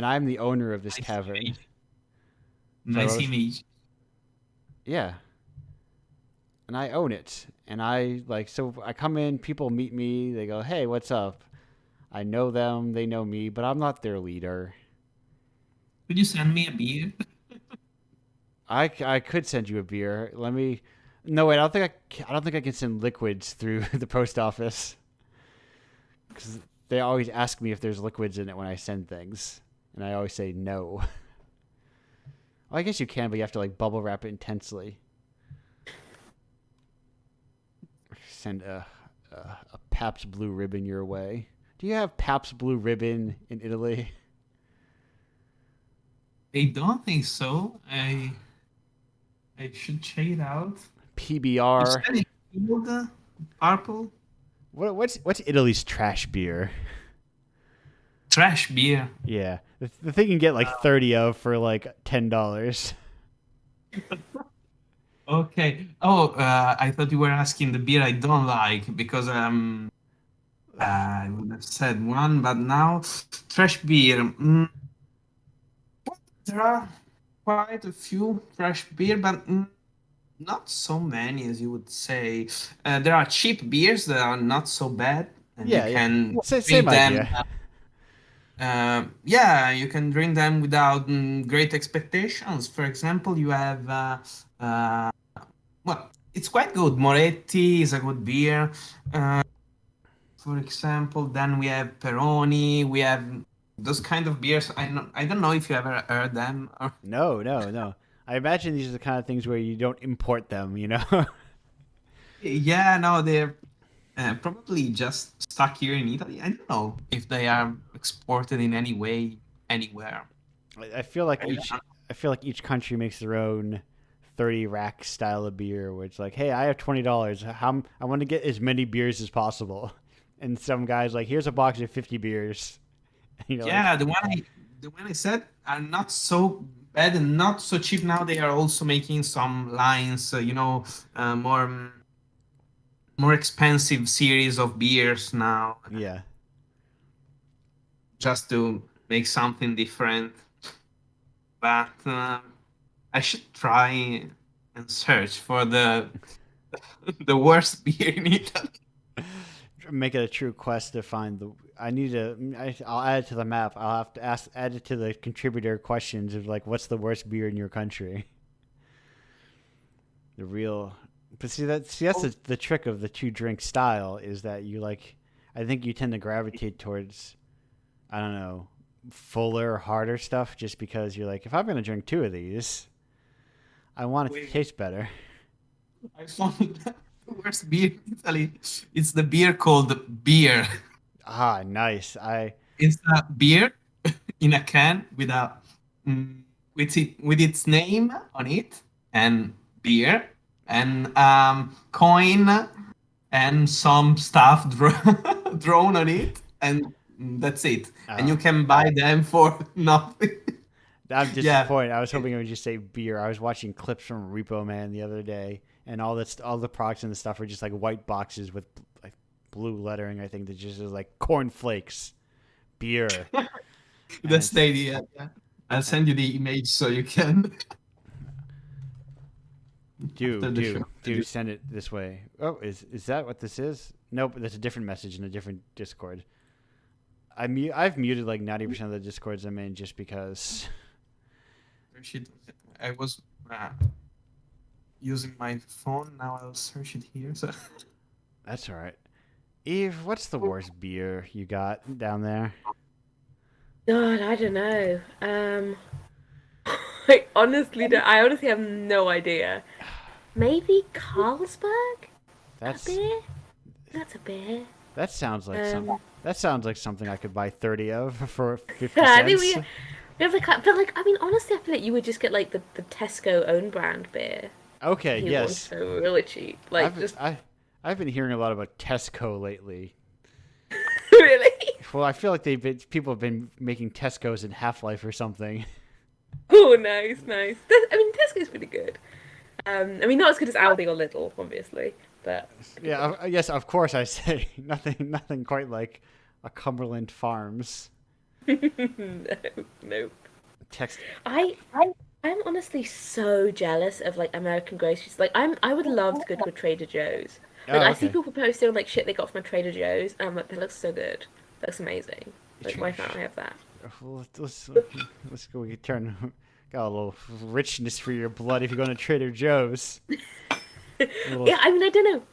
I'm the owner of this tavern. Nice image. Yeah. And I own it. And I come in, people meet me, they go, hey, what's up? I know them, they know me, but I'm not their leader. Could you send me a beer? I could send you a beer. No, wait, I don't think I can send liquids through the post office. Because they always ask me if there's liquids in it when I send things. And I always say no. Well, I guess you can, but you have to like bubble wrap it intensely. Send a Pabst Blue Ribbon your way. Do you have Pabst Blue Ribbon in Italy? I don't think so. I should check it out. PBR. You said it's purple? What's Italy's trash beer? Trash beer. Yeah, the thing you can get like 30 of for like $10. Okay. Oh, I thought you were asking the beer I don't like because I would have said one, but now trash beer. There are quite a few trash beer, but not so many as you would say. There are cheap beers that are not so bad, and you Yeah. can Same drink them. idea. Yeah, you can drink them without great expectations. For example, you have uh, well, it's quite good. Moretti is a good beer. Uh, for example, then we have Peroni. We have those kind of beers. I don't know if you ever heard them. Or... No, no, no. I imagine these are the kind of things where you don't import them, you know? Yeah, no, they're probably just stuck here in Italy. I don't know if they are exported in any way anywhere. I feel like I each don't I feel like each country makes their own 30 rack style of beer where it's like, "Hey, I have $20. I want to get as many beers as possible." And some guys like, "Here's a box of 50 beers." And you're like, Yeah, the one I said are not so bad and not so cheap now. They are also making some lines, more expensive series of beers now, "Yeah. just to make something different. But I should try and search for the worst beer in Italy. Make it a true quest to find the. I need to. I'll add it to the map. I'll have to add it to the contributor questions of like, what's the worst beer in your country? The real. But that's the trick of the two drink style is that you like. I think you tend to gravitate towards, I don't know, fuller, harder stuff just because you're like, if I'm gonna drink two of these, I want it to Wait, taste better. I found the worst beer in Italy. It's the beer called beer. Ah, nice. I It's a beer in a can mm, with its name on it and beer and coin and some stuff drawn on it and that's it. And uh, you can buy them for nothing. I'm Yeah. disappointed. I was hoping it would just say beer. I was watching clips from Repo Man the other day, and all the products and the stuff were just like white boxes with like blue lettering. I think that just is like corn flakes, beer, and That's the it's idea. Yeah. I'll uh, send you the image so you can do after the show. do do send it this way. Oh, is that what this is? Nope, that's a different message in a different Discord. I've muted like 90% of the Discords I'm in just because. I was using my phone. Now I'll search it here. So That's all right. Eve, what's the worst beer you got down there? God, I don't know. I honestly don't. I honestly have no idea. Maybe Carlsberg? A That's beer? That's a beer. that sounds like some. Um, That sounds like something I could buy 30 of for 50 I think cents. we have but like I mean honestly I feel like you would just get like the Tesco own brand beer Okay, if you want yes. to really cheap. Like I've just I I've been hearing a lot about Tesco lately. really. Well, I feel like people have been making Tesco's in Half-Life or something. Oh, nice, nice. I mean Tesco's pretty good. I mean not as good as Aldi or Lidl, obviously, but pretty Yeah, good. yes, of course I say nothing quite like a Cumberland Farms No, nope. text. I'm honestly so jealous of like American groceries. Like I would love to go to a Trader Joe's. Like Oh, I see okay. people posting on like shit they got from a Trader Joe's, and I'm like, that looks so good. That looks amazing. Like why can't I have that? Let's go. We can turn. Got a little richness for your blood if you go to Trader Joe's. A little. Yeah, I mean I don't know.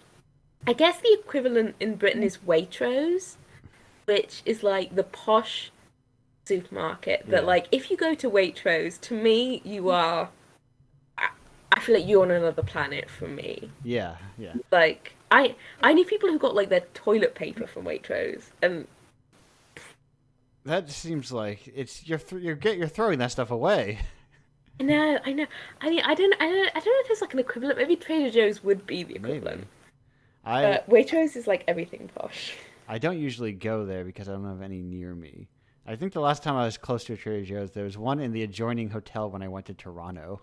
I guess the equivalent in Britain is Waitrose, which is like the posh supermarket that Yeah. like if you go to Waitrose, to me you are I I feel like you're on another planet from me. Yeah. Yeah. Like I need people who got like their toilet paper from Waitrose, and That seems like you're throwing that stuff away. I know. I mean, I don't know if there's like an equivalent. Maybe Trader Joe's would be the equivalent, Maybe. I but Waitrose is like everything posh. I don't usually go there because I don't have any near me. I think the last time I was close to a Trader Joe's, there was one in the adjoining hotel when I went to Toronto,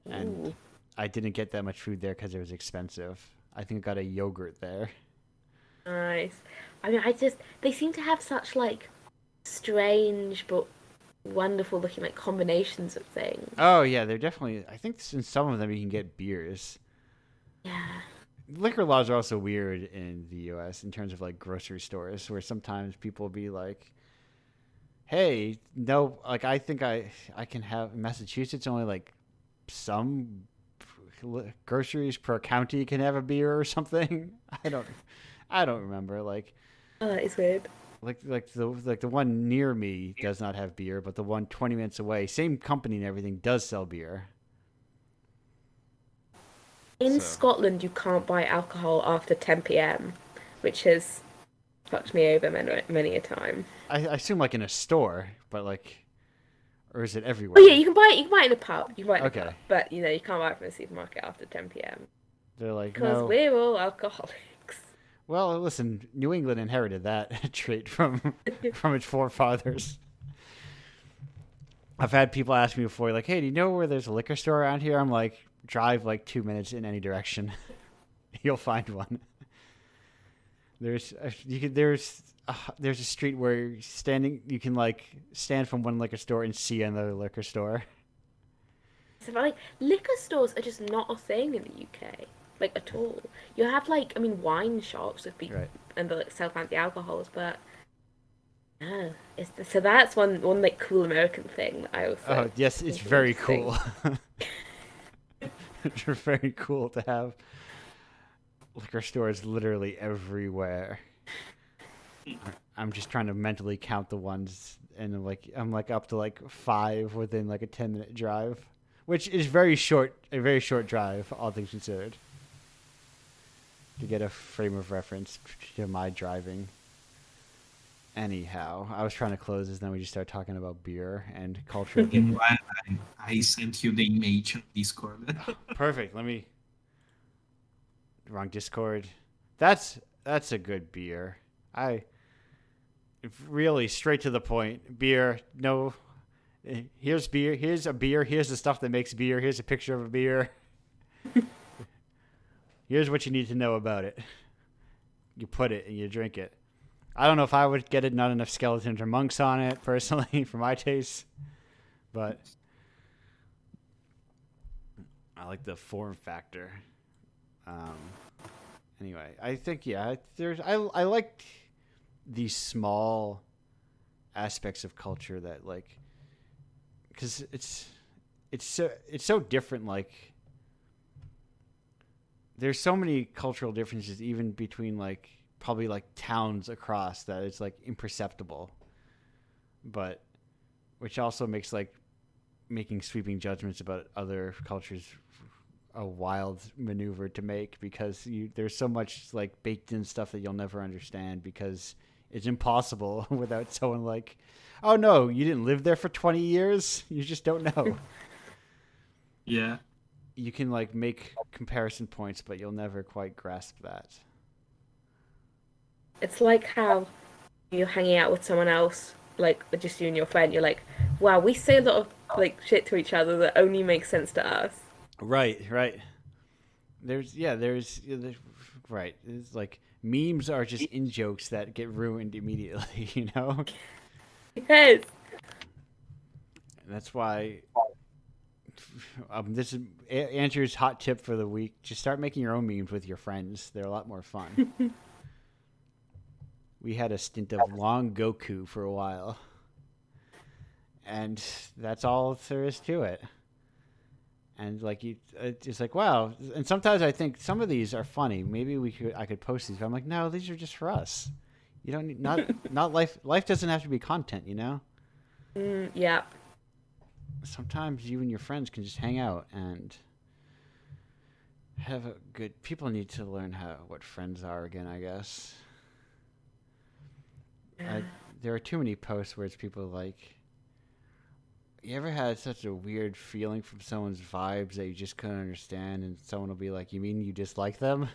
and Ooh, I didn't get that much food there because it was expensive. I think I got a yogurt there. nice. I mean, I just they seem to have such like strange but wonderful looking like combinations of things. Oh yeah, they're definitely. I think in some of them you can get beers. Yeah. Liquor laws are also weird in the U.S. in terms of like grocery stores, where sometimes people will be like, hey, no, like I think I can have in Massachusetts only like some groceries per county can have a beer or something. I don't remember. Oh, that is weird. The one near me does not have beer, but the one 20 minutes away, same company and everything, does sell beer. In So Scotland, you can't buy alcohol after 10 p.m., which has fucked me over many a time. I assume like in a store, but like, or is it Oh everywhere? yeah, you can buy it. You can buy it in a pub. You can buy it in a pub, Okay, but you can't buy it from a supermarket after 10 p.m. they're like because no. we're all alcoholics. Well, listen, New England inherited that trait from its forefathers. I've had people ask me before, like, "Hey, do you know where there's a liquor store around here?" I'm like, "Drive like 2 minutes in any direction, you'll find one." There's a street where you can like stand from one liquor store and see another liquor store. So, like, liquor stores are just not a thing in the UK, like at all. You have wine shops with people Right. and they like sell fancy alcohols, but no, so that's one like cool American thing that I also Oh yes, it's think is very interesting. cool. It's very cool to have liquor stores literally everywhere. I'm just trying to mentally count the ones, and I'm like up to like 5 within like a 10-minute drive, which is a very short drive, all things considered. To get a frame of reference to my driving. Anyhow, I was trying to close this, then we just started talking about beer and culture. Meanwhile, I sent you the image on Discord. Perfect. Wrong Discord. That's a good beer. I really straight to the point. Beer. No. Here's beer. Here's a beer. Here's the stuff that makes beer. Here's a picture of a beer. Here's what you need to know about it. You put it and you drink it. I don't know if I would get it. Not enough skeletons or monks on it, personally, for my taste. But I like the form factor. Anyway, I think I like these small aspects of culture that like, because it's so different. Like, there's so many cultural differences even between like probably like towns across that it's like imperceptible, but which also makes like making sweeping judgments about other cultures a wild maneuver to make, because there's so much like baked in stuff that you'll never understand because it's impossible without someone like, oh no, you didn't live there for 20 years, you just don't know. Yeah. You can like make comparison points, but you'll never quite grasp that. It's like how you're hanging out with someone else, like just you and your friend. You're like, wow, we say a lot of like shit to each other that only makes sense to us. Right. There's right. It's like memes are just in jokes that get ruined immediately, you know? Yes. And that's why this is Andrew's hot tip for the week. Just start making your own memes with your friends. They're a lot more fun. We had a stint of long Goku for a while. And that's all there is to it. And like it's like, wow. And sometimes I think some of these are funny. Maybe I could post these. But I'm like, no, these are just for us. You don't need not life. Life doesn't have to be content, you know. Yeah. Sometimes you and your friends can just hang out and have a good. People need to learn what friends are again, I guess. There are too many posts where it's people like, you ever had such a weird feeling from someone's vibes that you just couldn't understand, and someone will be like, you mean you dislike them?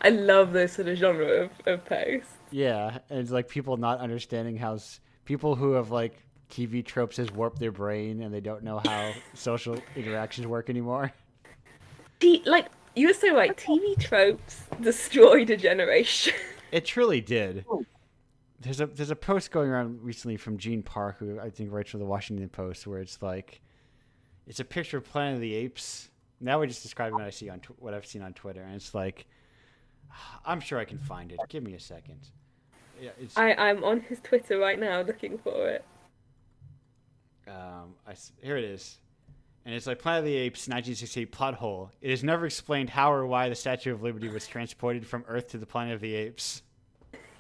I love this sort of genre of posts. Yeah, and it's like people not understanding how people who have like TV tropes has warped their brain and they don't know how social interactions work anymore. Like you were so right, TV tropes destroyed a generation. It truly did. There's a post going around recently from Gene Park, who I think writes for the Washington Post, where it's like, it's a picture of Planet of the Apes. Now we're just describing what I've seen on Twitter, and it's like, I'm sure I can find it. Give me a second. it's I'm on his Twitter right now looking for it. here it is. And it's like Planet of the Apes 1968 plot hole. It is never explained how or why the Statue of Liberty was transported from Earth to the Planet of the Apes.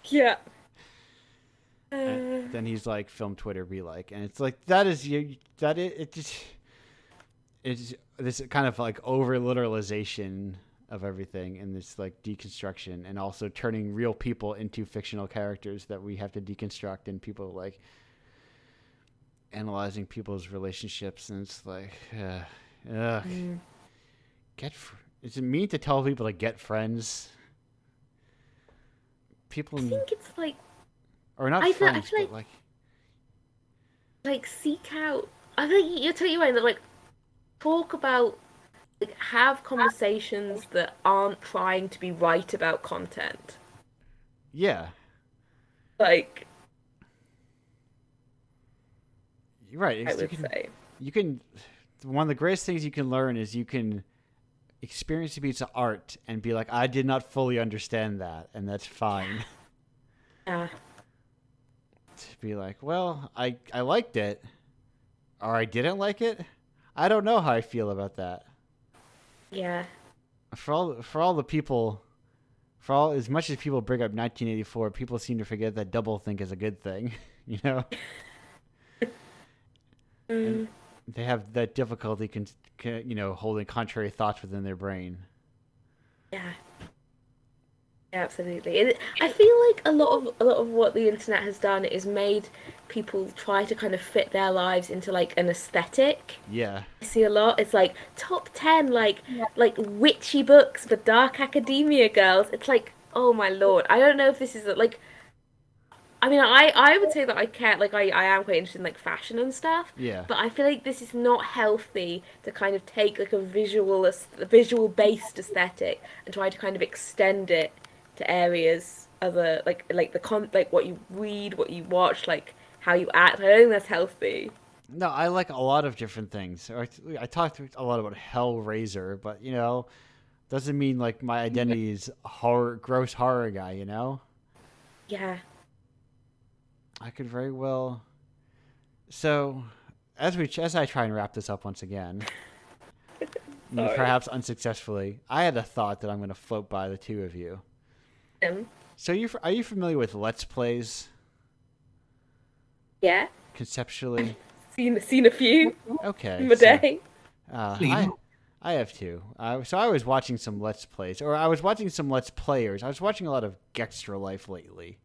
Yeah. And then he's like, film Twitter be like, and it's like that is you that it just it's this kind of like over literalization of everything and this like deconstruction and also turning real people into fictional characters that we have to deconstruct and people like analyzing people's relationships and it's like is it mean to tell people to get friends? People I think it's like or not friends, but like seek out. I think you're totally right. That like talk about, like have conversations that aren't trying to be right about content. Yeah. Like, you're right. I would say you can. One of the greatest things you can learn is you can experience a piece of art and be like, I did not fully understand that, and that's fine. Yeah. To be like, well, I liked it, or I didn't like it. I don't know how I feel about that. Yeah. For all the people, for all as much as people bring up 1984, people seem to forget that doublethink is a good thing. You know. And they have that difficulty, holding contrary thoughts within their brain. Yeah. Absolutely. I feel like a lot of what the internet has done is made people try to kind of fit their lives into like an aesthetic. Yeah. I see a lot. It's like top 10 like witchy books for dark academia girls. It's like, oh my lord. I don't know if this is like I mean, I would say that I care, like, I am quite interested in, like, fashion and stuff. Yeah. But I feel like this is not healthy to kind of take, like, a visual-based aesthetic and try to kind of extend it to areas other, like what you read, what you watch, like, how you act. I don't think that's healthy. No, I like a lot of different things. I talked a lot about Hellraiser, but, doesn't mean, like, my identity is gross horror guy, you know? Yeah. I could very well. So, as I try and wrap this up once again, perhaps unsuccessfully, I had a thought that I'm going to float by the two of you. So, are you familiar with Let's Plays? Yeah. Conceptually. Seen a few. Okay. In my day. I have two. So I was watching some Let's Plays, or I was watching some Let's Players. I was watching a lot of Gextra Life lately.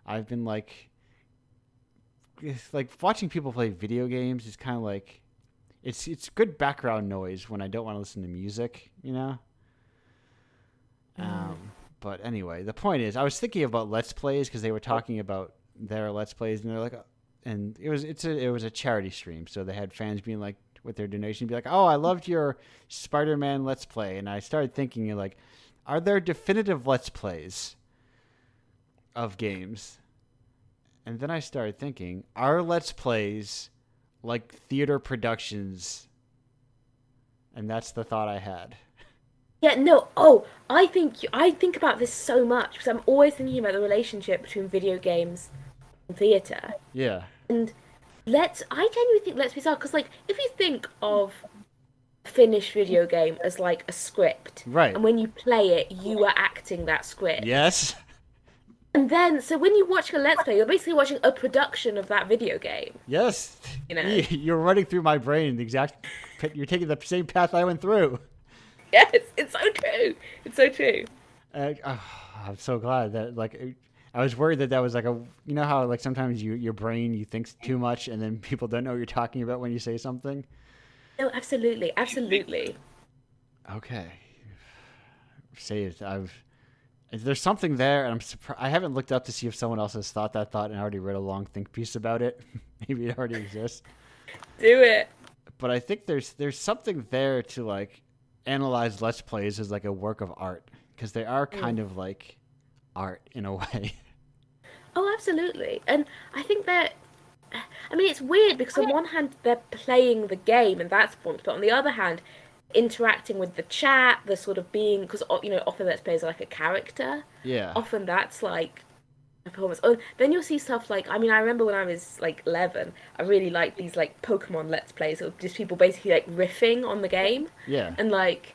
I've been like watching people play video games is kind of like it's good background noise when I don't want to listen to music, you know. But anyway, the point is, I was thinking about Let's Plays because they were talking about their Let's Plays, and they're like, and it was a charity stream, so they had fans being like, with their donation, be like, "Oh, I loved your Spider-Man Let's Play," and I started thinking like, are there definitive Let's Plays of games? And then I started thinking, are Let's Plays like theater productions? And that's the thought I had. Yeah, no. Oh, I think about this so much because I'm always thinking about the relationship between video games and theater. Yeah. And I genuinely think Let's Plays are because, like, if you think of a finished video game as like a script, right, and when you play it, you are acting that script. Yes. And then, so when you watch a Let's Play, you're basically watching a production of that video game. Yes. You know, you're running through my brain. You're taking the same path I went through. Yes, it's so true. It's so true. I'm so glad that I was worried that was like how like sometimes your brain you think too much and then people don't know what you're talking about when you say something. No, absolutely. Okay. Saved. There's something there, and I'm surprised. I haven't looked up to see if someone else has thought that thought and already read a long think piece about it. Maybe it already exists. Do it. But I think there's something there to like analyze Let's Plays as like a work of art because they are kind of like art in a way. Oh, absolutely. And I think it's weird because on one hand they're playing the game and that's fun, but on the other hand, interacting with the chat, the sort of being, because often Let's Plays are like a character. Yeah. Often that's like performance. Oh, then you'll see stuff like, I mean, I remember when I was like 11, I really liked these like Pokemon Let's Plays of just people basically like riffing on the game, Yeah. and like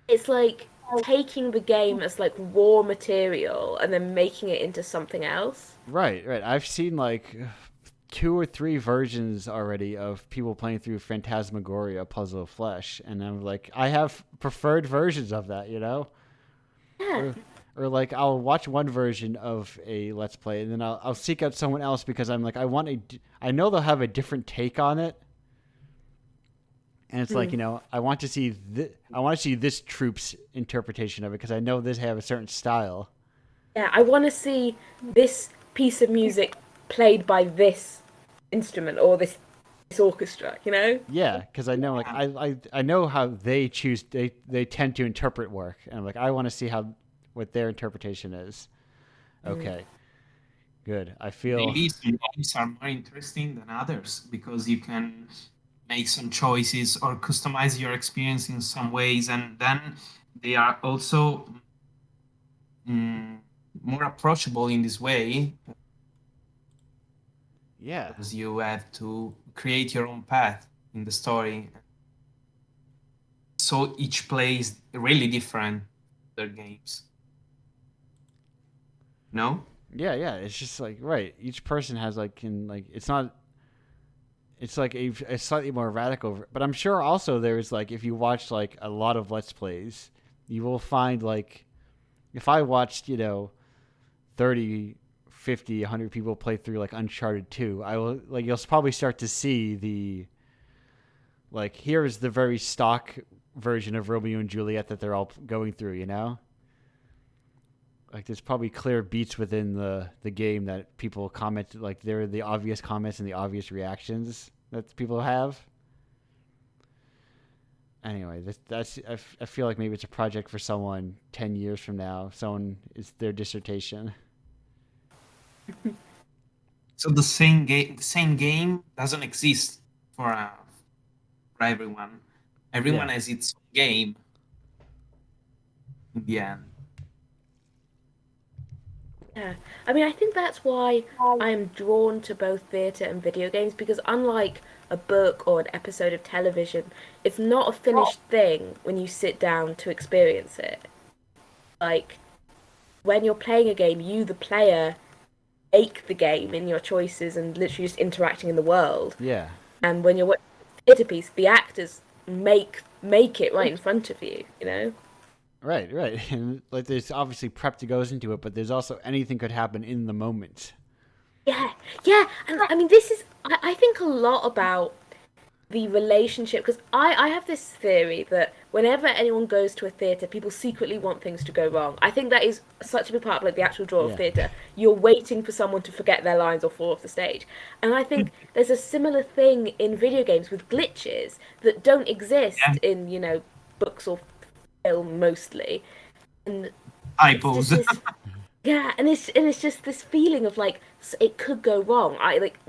it's like taking the game as like raw material and then making it into something else. Right, right. I've seen like two or three versions already of people playing through Phantasmagoria Puzzle of Flesh, and I'm like, I have preferred versions of that, you know? Yeah. Or like I'll watch one version of a Let's Play, and then I'll seek out someone else because I'm like, I know they'll have a different take on it, and it's like, Hmm. you know, I want to see this troop's interpretation of it because I know this have a certain style. Yeah, I want to see this piece of music played by this instrument or this orchestra, you know? Yeah, because I know like I know how they tend to interpret work, and I'm like, I want to see how what their interpretation is. Mm. Okay, good. I feel Maybe some games are more interesting than others because you can make some choices or customize your experience in some ways, and then they are also mm, more approachable in this way yeah, because you have to create your own path in the story. So each plays really different their games. No? yeah. It's just like right. Each person has like can like it's not. It's like a slightly more radical, but I'm sure also there's like if you watch like a lot of Let's Plays, you will find like if I watched 30, 50, 100 people play through like Uncharted 2, I will like you'll probably start to see the like here is the very stock version of Romeo and Juliet that they're all going through, you know? Like there's probably clear beats within the game that people comment like there are the obvious comments and the obvious reactions that people have. Anyway, I feel like maybe it's a project for someone 10 years from now. Someone is their dissertation. So the same game doesn't exist for for everyone. Everyone Yeah. has its own game in the end. Yeah. I mean, I think that's why I'm drawn to both theatre and video games because unlike a book or an episode of television, it's not a finished thing when you sit down to experience it. Like when you're playing a game, you, the player, make the game in your choices and literally just interacting in the world. Yeah. And when you're watching a theatre piece, the actors make it right in front of you, you know? Right, right. And like there's obviously prep that goes into it, but there's also anything could happen in the moment. Yeah, yeah. And I mean, this is, I think a lot about the relationship because I have this theory that whenever anyone goes to a theatre, people secretly want things to go wrong. I think that is such a big part of like the actual draw of Yeah. theatre. You're waiting for someone to forget their lines or fall off the stage. And I think there's a similar thing in video games with glitches that don't exist Yeah, in, books or film mostly. And it's typos. just this yeah, and it's just this feeling of like it could go wrong. I like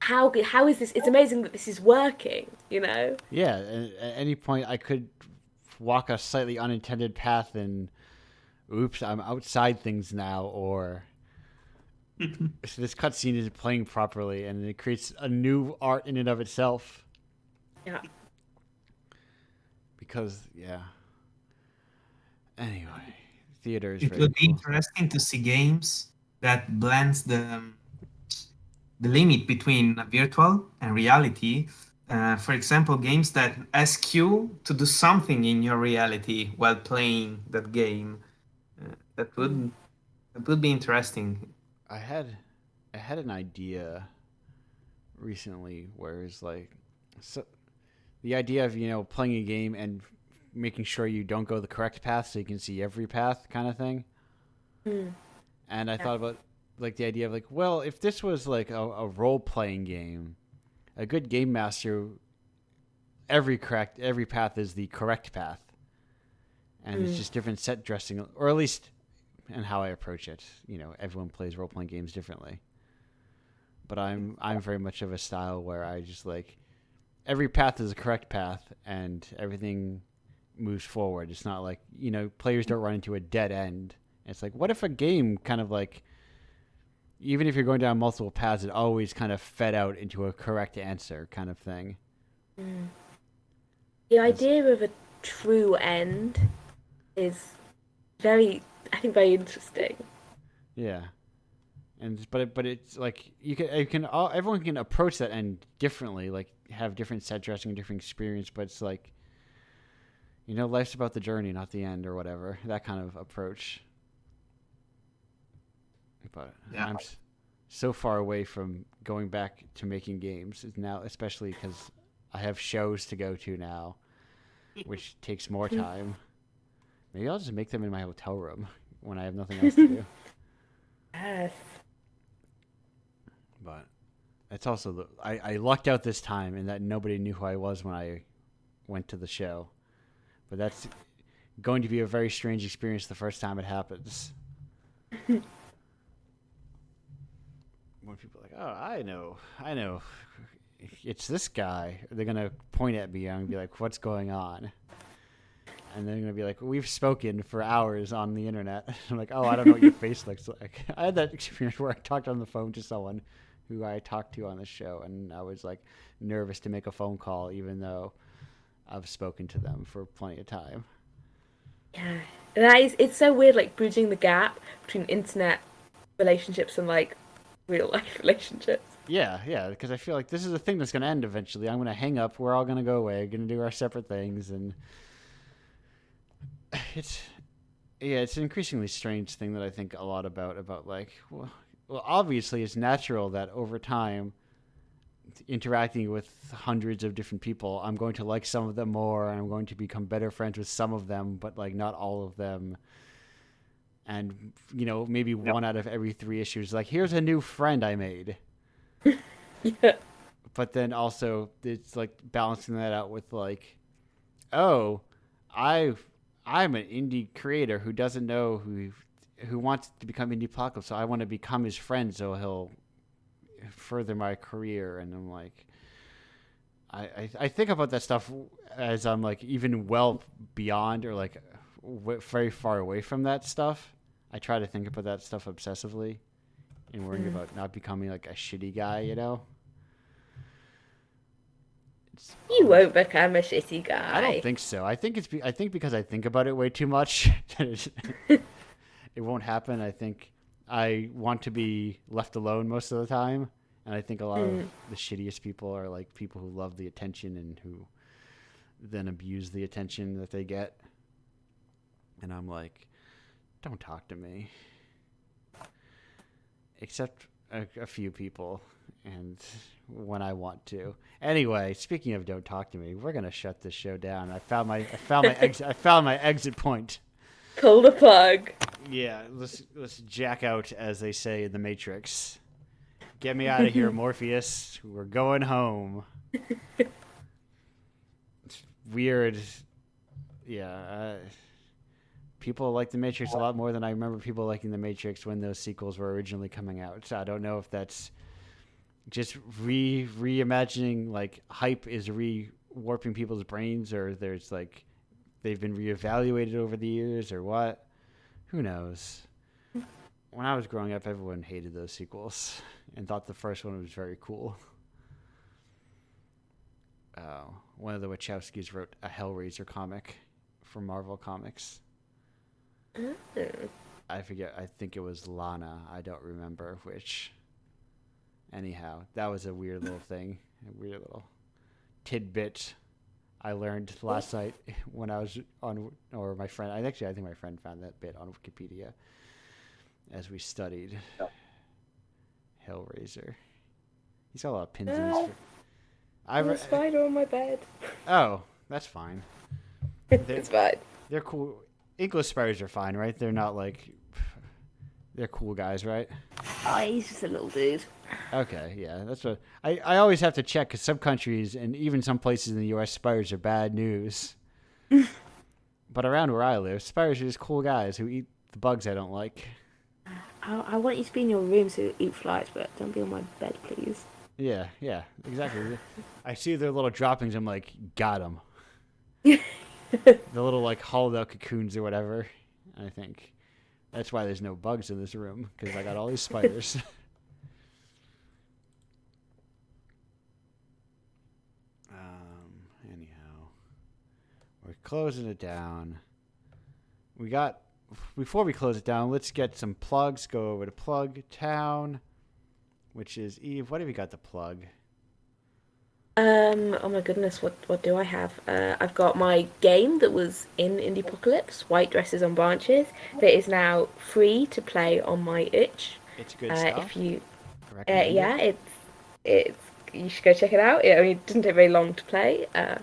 how is this? It's amazing that this is working. You know? Yeah, at any point I could walk a slightly unintended path and oops, I'm outside things now or this cutscene isn't playing properly and it creates a new art in and of itself Yeah. because yeah. Anyway, theater is It very would be cool. interesting to see games that blends the limit between virtual and reality. For example, games that ask you to do something in your reality while playing that game. Uh, that Mm. would that would be interesting. I had I had an idea recently where it's like so the idea of playing a game and making sure you don't go the correct path so you can see every path kind of thing. Mm. And I Yeah. thought about like the idea of like, well, if this was like a role playing game, a good game master, every path is the correct path, and it's Mm. just different set dressing, or at least and how I approach it. Everyone plays role playing games differently, but I'm very much of a style where I just like every path is a correct path, and everything moves forward. It's not like players don't run into a dead end. It's like what if a game kind of like even if you're going down multiple paths, it always kind of fed out into a correct answer kind of thing. The idea of a true end is very interesting. Yeah. But it's like everyone can approach that end differently, like have different set dressing, different experience, but it's like, life's about the journey, not the end or whatever, that kind of approach. But Yeah. I'm so far away from going back to making games now, especially because I have shows to go to now, which takes more time. Maybe I'll just make them in my hotel room when I have nothing else to do. Yes. But it's also I lucked out this time in that nobody knew who I was when I went to the show. But that's going to be a very strange experience the first time it happens. When people are like, oh, I know, it's this guy. They're going to point at me and be like, what's going on? And then they're going to be like, we've spoken for hours on the internet. I'm like, oh, I don't know what your face looks like. I had that experience where I talked on the phone to someone who I talked to on the show, and I was like nervous to make a phone call, even though I've spoken to them for plenty of time. Yeah, it's so weird, like bridging the gap between internet relationships and like real life relationships. Yeah, because I feel like this is a thing that's going to end eventually. I'm going to hang up. We're all going to go away. Going to do our separate things, and it's an increasingly strange thing that I think a lot about like, well, obviously it's natural that over time, interacting with hundreds of different people, I'm going to like some of them more, and I'm going to become better friends with some of them, but like not all of them. And maybe one out of every 3 issues, like, here's a new friend I made. Yeah. But then also it's like balancing that out with like, oh, I'm an indie creator who doesn't know who wants to become Indiepocalypse, so I want to become his friend so he'll further my career. And I'm like, I think about that stuff as I'm like even well beyond or like very far away from that stuff. I try to think about that stuff obsessively and worrying about not becoming like a shitty guy, You won't become a shitty guy. I don't think so. I think because I think about it way too much. It won't happen. I think I want to be left alone most of the time, and I think a lot of the shittiest people are like people who love the attention and who then abuse the attention that they get. And I'm like, don't talk to me. Except a few people, and when I want to. Anyway, speaking of don't talk to me, we're gonna shut this show down. I found my exit point. Pull the plug. Yeah, let's jack out, as they say in the Matrix. Get me out of here, Morpheus. We're going home. It's weird. Yeah. People like the Matrix a lot more than I remember people liking the Matrix when those sequels were originally coming out. So I don't know if that's just reimagining, like hype is warping people's brains, or there's like they've been reevaluated over the years, or what. Who knows? When I was growing up, everyone hated those sequels and thought the first one was very cool. One of the Wachowskis wrote a Hellraiser comic for Marvel Comics. I forget. I think it was Lana. I don't remember which. Anyhow, that was a weird little thing. A weird little tidbit I learned last night when I was on, or my friend. I think my friend found that bit on Wikipedia as we studied Hellraiser. He's got a lot of pins in his. There's a spider on my bed. Oh, that's fine. It's fine. They're cool. English spiders are fine, right? They're not like... They're cool guys, right? Oh, he's just a little dude. Okay, yeah. That's what... I always have to check, because some countries, and even some places in the U.S., spiders are bad news. But around where I live, spiders are just cool guys who eat the bugs I don't like. I want you to be in your room so you eat flies, but don't be on my bed, please. Yeah, exactly. I see their little droppings, I'm like, got them. The little like hollowed out cocoons or whatever. I think that's why there's no bugs in this room, because I got all these spiders. we're closing it down. Before we close it down, let's get some plugs. Go over to Plug Town, which is Eve. What have you got to plug? Oh my goodness, what do I have? I've got my game that was in Indiepocalypse, White Dresses on Branches, that is now free to play on my itch. It's good stuff. If you, Recommend it. it's you should go check it out. It doesn't take very long to play. I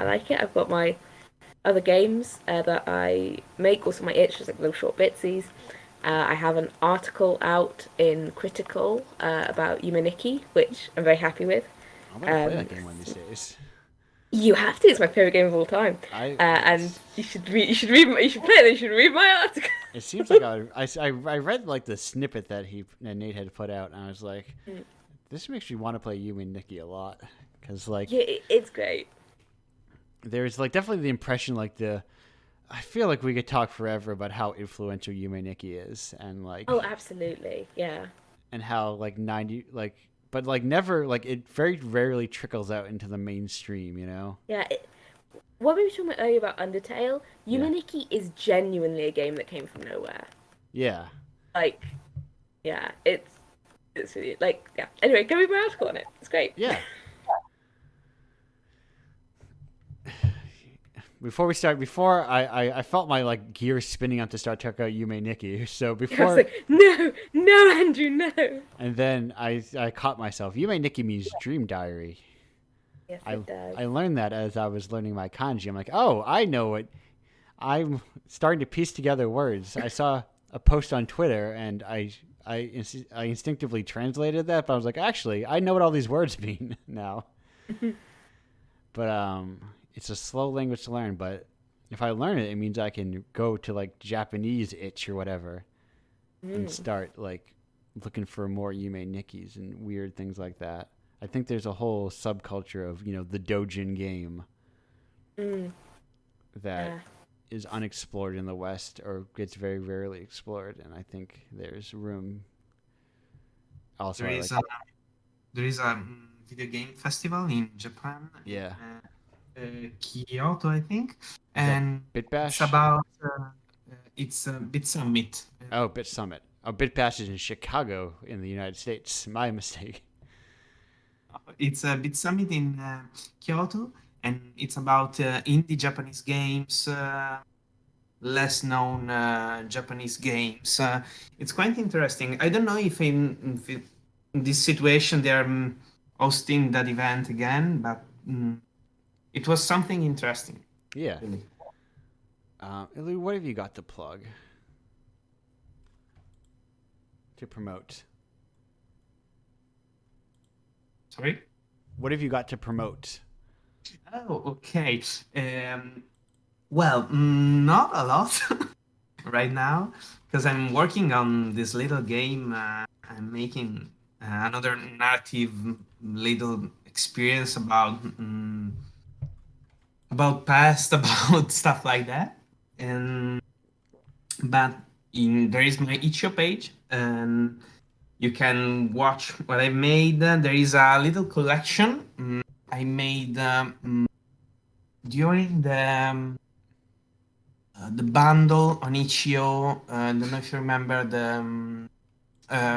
like it. I've got my other games that I make, also my itch, just like little short bitsies. I have an article out in Critical about Yume Nikki, which I'm very happy with. I'm gonna play that game one of these days. You have to. It's my favorite game of all time. And you should read. You should play it. You should read my article. It seems like I read like the snippet that Nate had put out, and I was like, this makes me want to play Yume Nikki a lot, because like it's great. There's like definitely the impression I feel like we could talk forever about how influential Yume Nikki is, and like Absolutely, yeah. And how like 90 like. But like never, like it very rarely trickles out into the mainstream, you know? Yeah. What we were talking about earlier about Undertale, Yume Nikki is genuinely a game that came from nowhere. Yeah. Like, yeah, it's really, like, yeah. Anyway, go read my article on it. It's great. Yeah. Before I felt my like gears spinning on to start talking about Yume Nikki. So before I was like, no, Andrew, no. And then I caught myself. Yume Nikki means dream diary. Yes, it does. I learned that as I was learning my kanji. I'm like, oh, I know it. I'm starting to piece together words. I saw a post on Twitter, and I instinctively translated that, but I was like, actually, I know what all these words mean now. But it's a slow language to learn, but if I learn it, it means I can go to like Japanese itch or whatever and start like looking for more Yume Nikkis and weird things like that. I think there's a whole subculture of, the Dojin game that is unexplored in the West or gets very rarely explored, and I think there's room. Also, there is a video game festival in Japan. Yeah. Kyoto, I think, and BitBash? it's about it's Bit Summit. Oh, Bit Summit. Oh, BitBash is in Chicago in the United States. My mistake. It's a Bit Summit in Kyoto, and it's about indie Japanese games, less known Japanese games. It's quite interesting. I don't know if in this situation they are hosting that event again, but it was something interesting. Yeah. Really. Illy, what have you got to plug? To promote? Sorry? What have you got to promote? Oh, okay. Well, not a lot right now, because I'm working on this little game. I'm making another narrative little experience about past, about stuff like that. But there is my itch.io page, and you can watch what I made. There is a little collection I made during the bundle on itch.io. I don't know if you remember the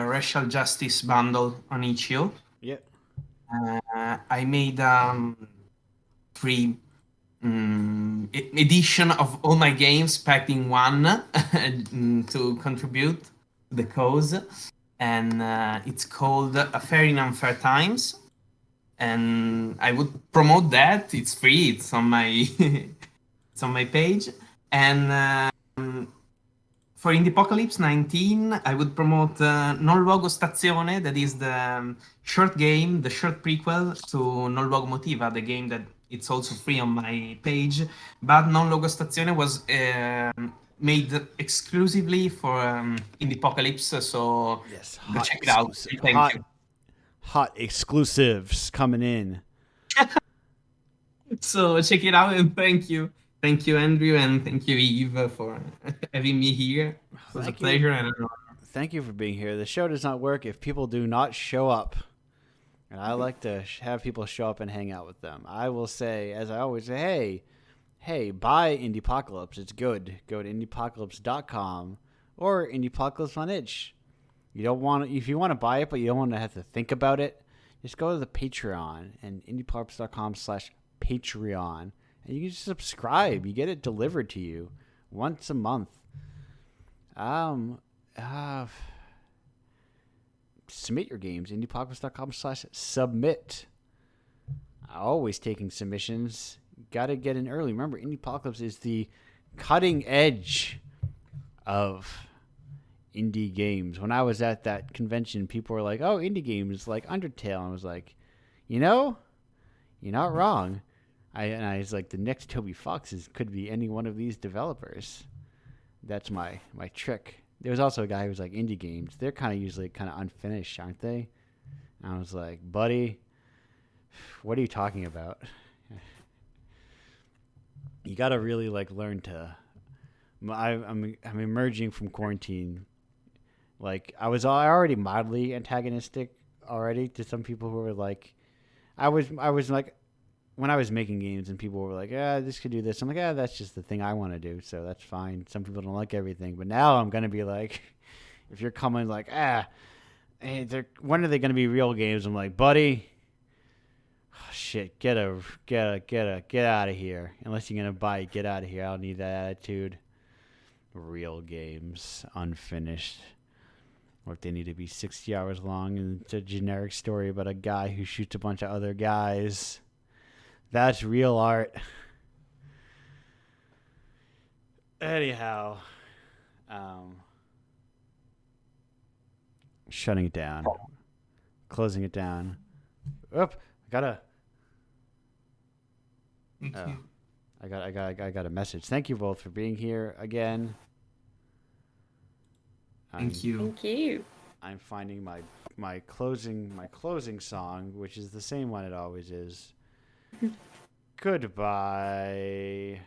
racial justice bundle on itch.io. Yep. I made free edition of all my games packed in one to contribute to the cause, and it's called A Fair in Unfair Times, and I would promote that. It's free. It's on my it's on my page. And for Indiepocalypse 19, I would promote Non Luogo Stazione, that is the short game, the short prequel to Non Luogo Motiva, the game that it's also free on my page. But Non Luogo Stazione was made exclusively for Indiepocalypse, so yes, go check it out. Thank you. Hot exclusives coming in. So check it out, and thank you. Thank you, Andrew, and thank you, Eve, for having me here. It was a pleasure. And thank you for being here. The show does not work if people do not show up. And I like to have people show up and hang out with them. I will say, as I always say, hey, hey, buy Indiepocalypse. It's good. Go to indiepocalypse.com or Indiepocalypse on itch. You don't want if you want to buy it, but you don't want to have to think about it. Just go to the Patreon and indiepocalypse.com/Patreon, and you can just subscribe. You get it delivered to you once a month. Submit your games. Indiepocalypse.com/submit. Always taking submissions. Gotta get in early. Remember, Indiepocalypse is the cutting edge of indie games. When I was at that convention, people were like, "Oh, indie games like Undertale," and I was like, "You know, you're not wrong." I was like, "The next Toby Fox could be any one of these developers." That's my trick. There was also a guy who was like, "Indie games, they're kind of usually kind of unfinished, aren't they?" And I was like, "Buddy, what are you talking about?" You got to really like learn to. I'm emerging from quarantine. Like I was already mildly antagonistic already to some people who were like, I was like, when I was making games and people were like, "Yeah, this could do this." I'm like, "Yeah, that's just the thing I want to do, so that's fine." Some people don't like everything, but now I'm gonna be like, if you're coming like, hey, when are they gonna be real games? I'm like, buddy. Oh, shit, get out of here. Unless you're gonna buy it, get out of here. I don't need that attitude. Real games, unfinished. Or if they need to be 60 hours long and it's a generic story about a guy who shoots a bunch of other guys. That's real art. Anyhow, shutting it down, closing it down. Oop, I gotta. Thank you. I got a message. Thank you both for being here again. Thank you. Thank you. I'm finding my closing song, which is the same one it always is. Goodbye.